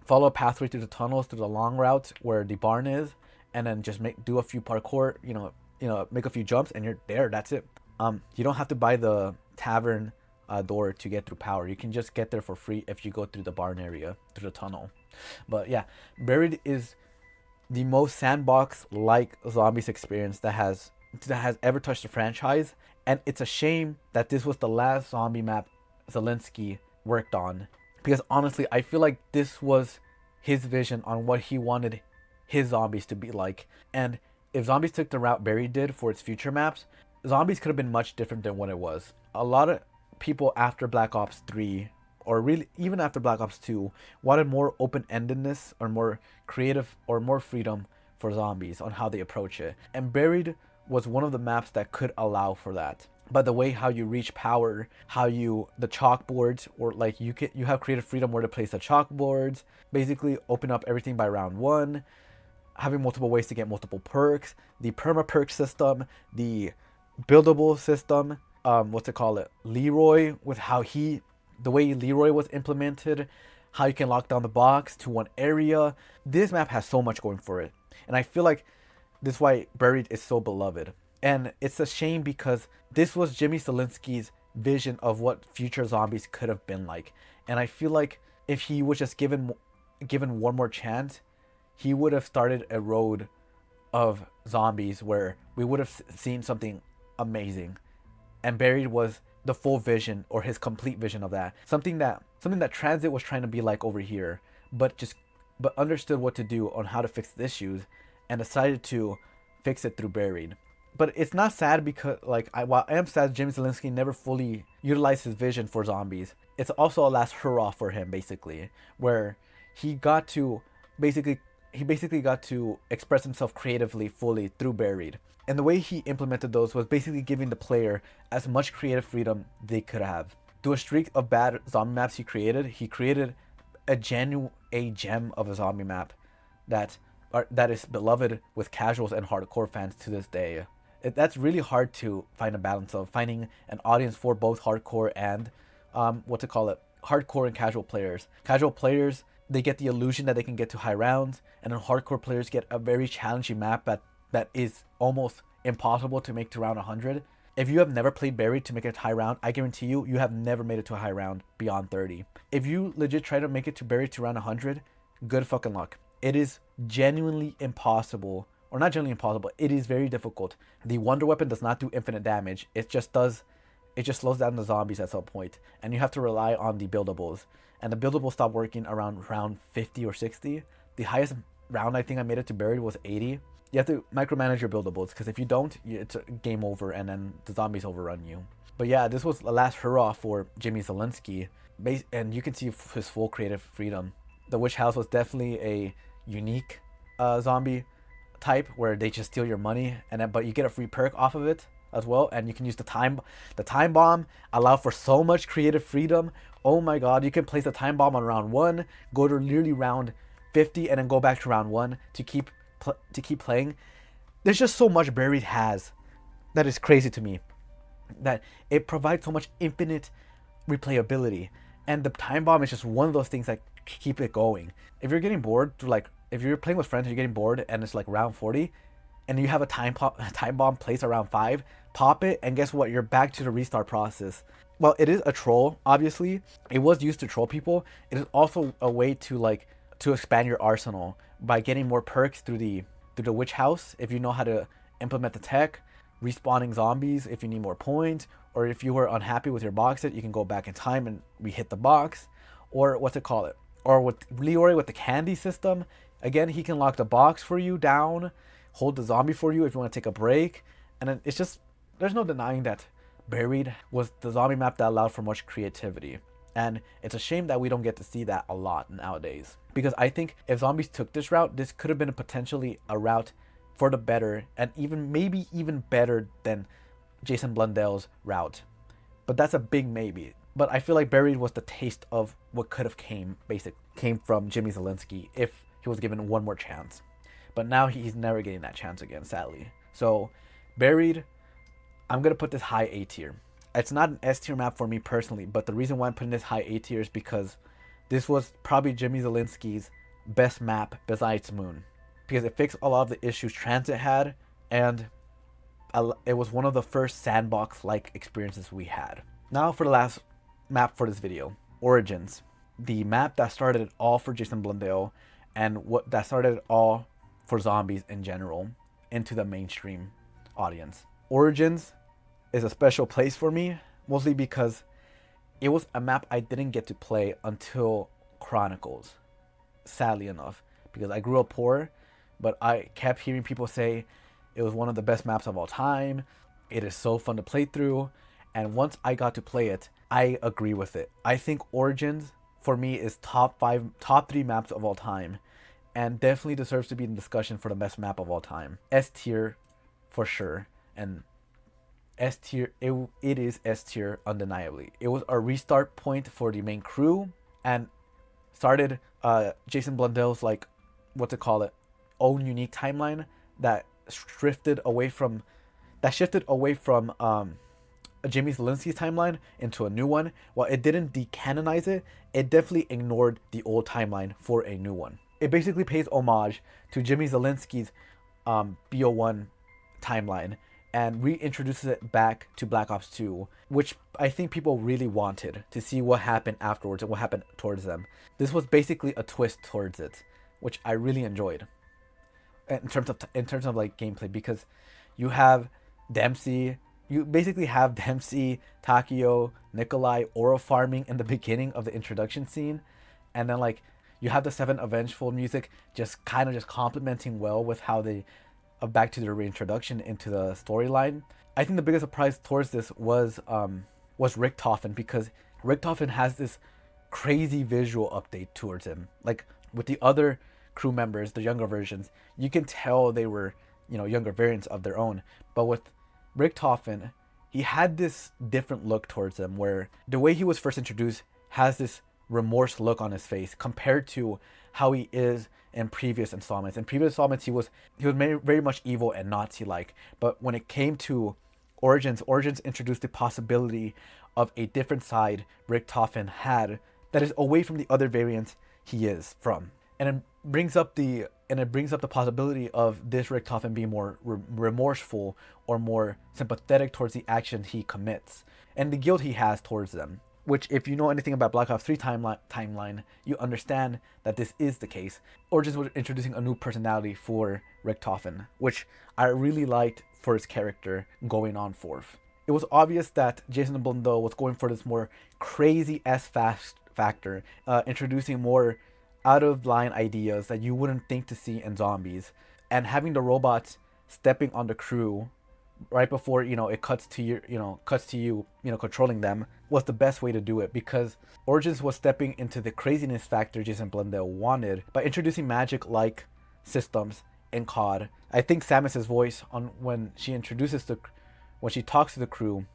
follow a pathway through the tunnels, through the long route where the barn is, and then just do a few parkour, make a few jumps, and you're there. That's it. You don't have to buy the tavern door to get through power. You can just get there for free if you go through the barn area, through the tunnel. But yeah, Buried is the most sandbox-like zombies experience that has ever touched the franchise, and it's a shame that this was the last zombie map Zielinski worked on, because honestly, I feel like this was his vision on what he wanted his zombies to be like. And if zombies took the route Buried did for its future maps, zombies could have been much different than what it was. A lot of people after Black Ops 3, or really even after Black Ops 2, wanted more open-endedness or more creative or more freedom for zombies on how they approach it. And Buried was one of the maps that could allow for that. But the way how you reach power, the chalkboards, or like you have creative freedom where to place the chalkboards, basically open up everything by round 1, having multiple ways to get multiple perks, the perma perk system, the buildable system, Leroy, with the way Leroy was implemented, how you can lock down the box to one area. This map has so much going for it, and I feel like this is why Buried is so beloved. And it's a shame because this was Jimmy Zielinski's vision of what future zombies could have been like. And I feel like if he was just given one more chance, he would have started a road of zombies where we would have seen something amazing. And Buried was the full vision, or his complete vision of that. Something that Transit was trying to be like over here, but understood what to do on how to fix the issues, and decided to fix it through Buried. But it's not sad because, while I am sad Jimmy Zielinski never fully utilized his vision for zombies, it's also a last hurrah for him, basically, where he got to basically got to express himself creatively fully through Buried. And the way he implemented those was basically giving the player as much creative freedom they could have. Through a streak of bad zombie maps he created a gem of a zombie map that is beloved with casuals and hardcore fans to this day. That's really hard to find a balance of, finding an audience for both hardcore and hardcore and casual players. Casual players, they get the illusion that they can get to high rounds, and then hardcore players get a very challenging map that is almost impossible to make to round 100. If you have never played Buried to make it high round, I guarantee you, you have never made it to a high round beyond 30. If you legit try to make it to Buried to round 100, good fucking luck. It is genuinely impossible, or not genuinely impossible, it is very difficult. The Wonder Weapon does not do infinite damage. It just slows down the zombies at some point, and you have to rely on the buildables. And the buildables stop working around round 50 or 60. The highest round I think I made it to Buried was 80. You have to micromanage your buildables, because if you don't, it's a game over, and then the zombies overrun you. But yeah, this was the last hurrah for Jimmy Zielinski, and you can see his full creative freedom. The Witch House was definitely a unique zombie type, where they just steal your money, but you get a free perk off of it as well, and you can use the time bomb. Allow for so much creative freedom. Oh my god, you can place the time bomb on round 1, go to literally round 50, and then go back to round 1 to keep playing. There's just so much Buried has that is crazy to me, that it provides so much infinite replayability, and the time bomb is just one of those things that keep it going. If you're getting bored, if you're playing with friends and you're getting bored and it's like round 40 and you have a time bomb placed around 5, pop it, and guess what, you're back to the restart process. Well, it is a troll, obviously. It was used to troll people. It is also a way to expand your arsenal by getting more perks through the Witch House, if you know how to implement the tech, respawning zombies if you need more points, or if you were unhappy with your box set, you can go back in time and re-hit the box, or or with Leroy with the candy system. Again, he can lock the box for you down, hold the zombie for you if you want to take a break, and then it's just, there's no denying that Buried was the zombie map that allowed for much creativity. And it's a shame that we don't get to see that a lot nowadays. Because I think if zombies took this route, this could have been potentially a route for the better, and maybe even better than Jason Blundell's route. But that's a big maybe. But I feel like Buried was the taste of what could have came from Jimmy Zielinski if he was given one more chance. But now he's never getting that chance again, sadly. So Buried, I'm going to put this high A tier. It's not an S tier map for me personally, but the reason why I'm putting this high A tier is because this was probably Jimmy Zielinski's best map besides Moon. Because it fixed a lot of the issues Transit had, and it was one of the first sandbox-like experiences we had. Now for the last map for this video, Origins. The map that started it all for Jason Blundell, and that started it all for zombies in general into the mainstream audience. Origins is a special place for me, mostly because it was a map I didn't get to play until Chronicles, sadly enough, because I grew up poor, but I kept hearing people say it was one of the best maps of all time. It is so fun to play through, and once I got to play it, I agree with it. I think Origins for me is top 3 maps of all time, and definitely deserves to be in discussion for the best map of all time. S tier for sure, and S tier, it is S tier undeniably. It was a restart point for the main crew, and started Jason Blundell's own unique timeline that shifted away from Jimmy Zielinski's timeline into a new one. While it didn't decanonize it, it definitely ignored the old timeline for a new one. It basically pays homage to Jimmy Zielinski's Bo1 timeline and reintroduces it back to Black Ops 2, which I think people really wanted to see what happened afterwards and what happened towards them. This was basically a twist towards it, which I really enjoyed in terms of like gameplay, because you have Dempsey. You basically have Dempsey, Takio, Nikolai, Oro farming in the beginning of the introduction scene, and then you have the Seven Avengeful music just complementing well with how they back to their reintroduction into the storyline. I think the biggest surprise towards this was Richtofen, because Richtofen has this crazy visual update towards him. Like with the other crew members, the younger versions, you can tell they were, younger variants of their own. But with Richtofen, he had this different look towards him, where the way he was first introduced has this remorse look on his face compared to how he is in previous installments. In previous installments, he was very much evil and Nazi-like. But when it came to Origins introduced the possibility of a different side Richtofen had that is away from the other variants he is from. and it brings up the possibility of this Richtofen being more remorseful or more sympathetic towards the action he commits and the guilt he has towards them. Which, if you know anything about Black Ops 3 timeline, you understand that this is the case. Origins was introducing a new personality for Richtofen, which I really liked for his character going on forth. It was obvious that Jason Blundell was going for this more crazy fast factor, introducing more out of line ideas that you wouldn't think to see in zombies, and having the robots stepping on the crew right before it cuts to you controlling them was the best way to do it, because Origins was stepping into the craziness factor Jason Blundell wanted by introducing magic like systems in COD. I think Samus's voice on when she talks to the crew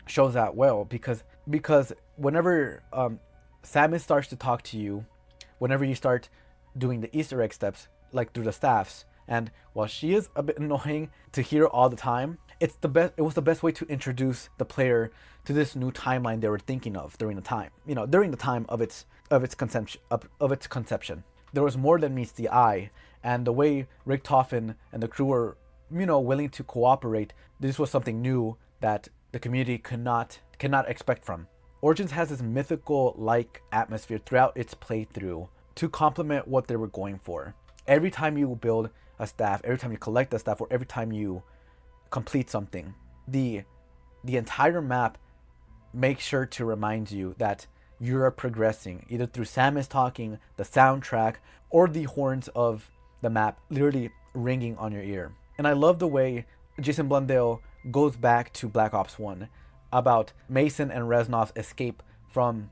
shows that well, because whenever Samus starts to talk to you, whenever you start doing the Easter egg steps like through the staffs, and while she is a bit annoying to hear all the time, it was the best way to introduce the player to this new timeline they were thinking of during the time of its conception. There was more than meets the eye, and the way Richtofen and the crew were willing to cooperate, this was something new that the community cannot expect from. Origins has this mythical like atmosphere throughout its playthrough to complement what they were going for. Every time you build a staff, every time you collect a staff, or every time you complete something, the entire map makes sure to remind you that you're progressing, either through Samus talking, the soundtrack, or the horns of the map literally ringing on your ear. And I love the way Jason Blundell goes back to Black Ops 1 about Mason and Reznov's escape from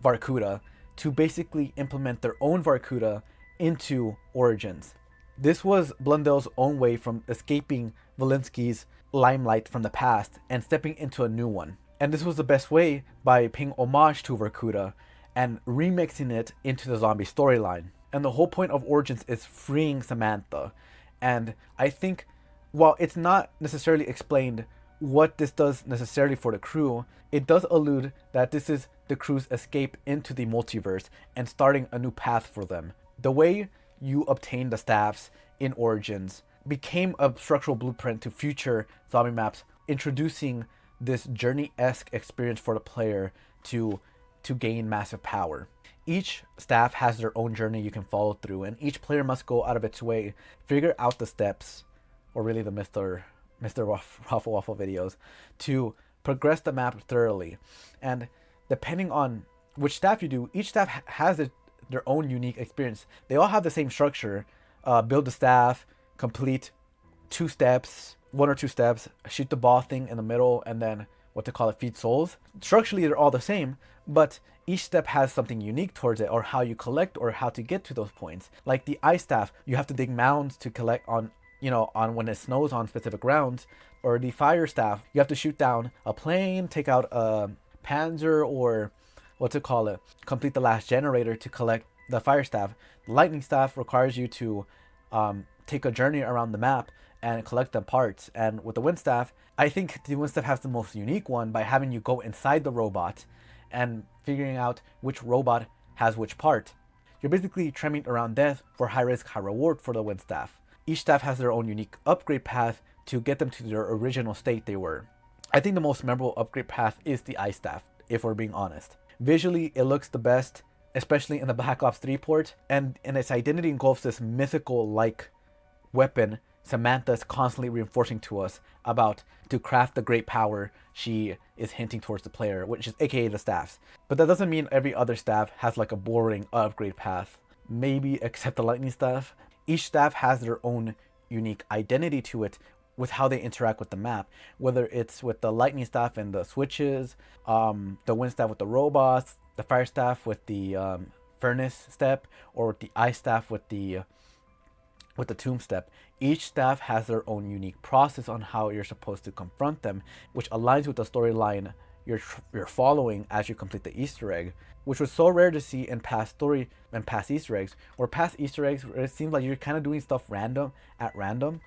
Vorkuta to basically implement their own Vorkuta into Origins. This was Blundell's own way from escaping Valinsky's limelight from the past and stepping into a new one. And this was the best way by paying homage to Vorkuta and remixing it into the zombie storyline. And the whole point of Origins is freeing Samantha. And I think, while it's not necessarily explained what this does necessarily for the crew, it does allude that this is the crew's escape into the multiverse and starting a new path for them. The way you obtain the staffs in Origins became a structural blueprint to future zombie maps, introducing this journey-esque experience for the player to gain massive power. Each staff has their own journey you can follow through, and each player must go out of its way, figure out the steps, or really the Mr. Waffle Waffle videos, to progress the map thoroughly. And depending on which staff you do, each staff has their own unique experience. They all have the same structure: build the staff, complete one or two steps, shoot the ball thing in the middle, and then feed souls. Structurally, they're all the same, but each step has something unique towards it, or how you collect, or how to get to those points. Like the ice staff, you have to dig mounds to collect on when it snows on specific grounds. Or the fire staff, you have to shoot down a plane, take out a panzer, or complete the last generator to collect the fire staff. The lightning staff requires you to take a journey around the map and collect the parts. And with the wind staff, I think the wind staff has the most unique one by having you go inside the robot and figuring out which robot has which part. You're basically tremming around death for high risk, high reward for the wind staff. Each staff has their own unique upgrade path to get them to their original state they were. I think the most memorable upgrade path is the ice staff, if we're being honest. Visually, it looks the best, especially in the Black Ops 3 port, and its identity engulfs this mythical-like weapon Samantha is constantly reinforcing to us about to craft the great power she is hinting towards the player, which is aka the staffs. But that doesn't mean every other staff has like a boring upgrade path. Maybe except the lightning staff. Each staff has their own unique identity to it with how they interact with the map, whether it's with the lightning staff and the switches, the wind staff with the robots, the fire staff with the furnace step, or the ice staff with the tomb step. Each staff has their own unique process on how you're supposed to confront them, which aligns with the storyline you're following as you complete the Easter egg, which was so rare to see in past Easter eggs, where it seems like you're kind of doing stuff at random.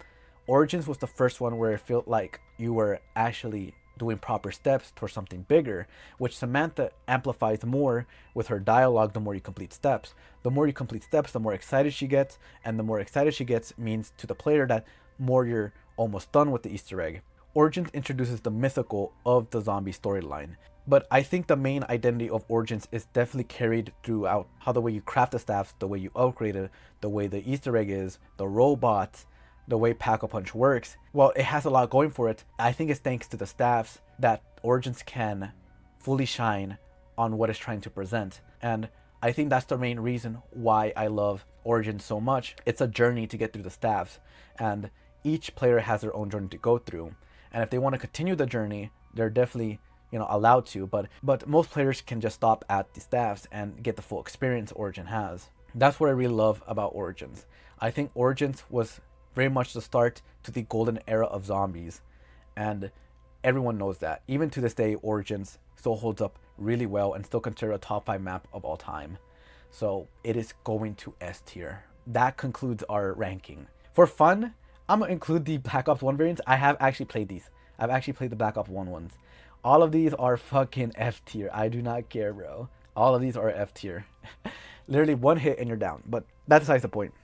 Origins was the first one where it felt like you were actually doing proper steps towards something bigger, which Samantha amplifies more with her dialogue. The more you complete steps, the more you complete steps, the more excited she gets, and the more excited she gets means to the player that more you're almost done with the Easter egg. Origins introduces the mythical of the zombie storyline, but I think the main identity of Origins is definitely carried throughout how the way you craft the staffs, the way you upgrade it, the way the Easter egg is, the robots, the way Pack-a-Punch works. Well, it has a lot going for it. I think it's thanks to the staffs that Origins can fully shine on what it's trying to present. And I think that's the main reason why I love Origins so much. It's a journey to get through the staffs, and each player has their own journey to go through. And if they want to continue the journey, they're definitely allowed to, but most players can just stop at the staffs and get the full experience Origin has. That's what I really love about Origins. I think Origins was very much the start to the golden era of zombies, and everyone knows that. Even to this day, Origins still holds up really well and still considered a top 5 map of all time. So it is going to S tier. That concludes our ranking. For fun, I'm gonna include the Black Ops 1 variants. I have actually played these. I've actually played the Black Ops 1 ones. All of these are fucking F tier. I do not care, bro. All of these are F tier. Literally one hit and you're down. But that's besides the point.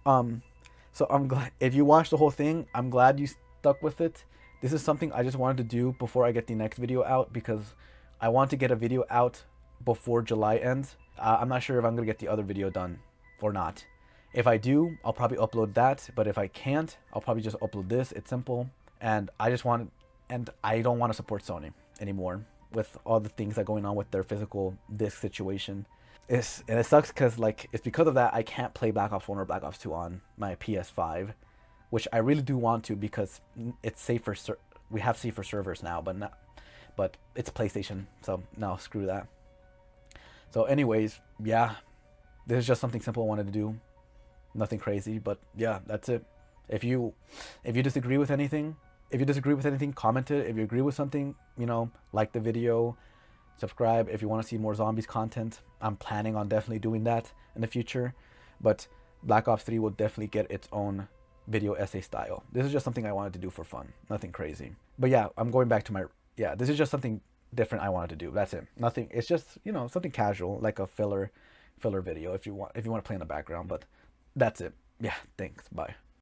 So I'm glad if you watched the whole thing. I'm glad you stuck with it. This is something I just wanted to do before I get the next video out, because I want to get a video out before July ends. I'm not sure if I'm gonna get the other video done or not. If I do, I'll probably upload that. But if I can't, I'll probably just upload this. It's simple. And I don't want to support Sony anymore with all the things that are going on with their physical disc situation. And it sucks because it's because of that I can't play Black Ops 1 or Black Ops 2 on my PS5, which I really do want to because it's safer. We have safer servers now, but it's PlayStation, so no, screw that. So anyways, yeah, this is just something simple I wanted to do. Nothing crazy, but yeah, that's it. If you disagree with anything, comment it. If you agree with something, like the video, subscribe. If you want to see more zombies content, I'm planning on definitely doing that in the future. But Black Ops 3 will definitely get its own video essay style. This is just something I wanted to do for fun. Nothing crazy. But yeah, I'm going back to this is just something different I wanted to do. That's it. Nothing. It's just, something casual, like a filler video if you want to play in the background. But that's it. Yeah, thanks. Bye.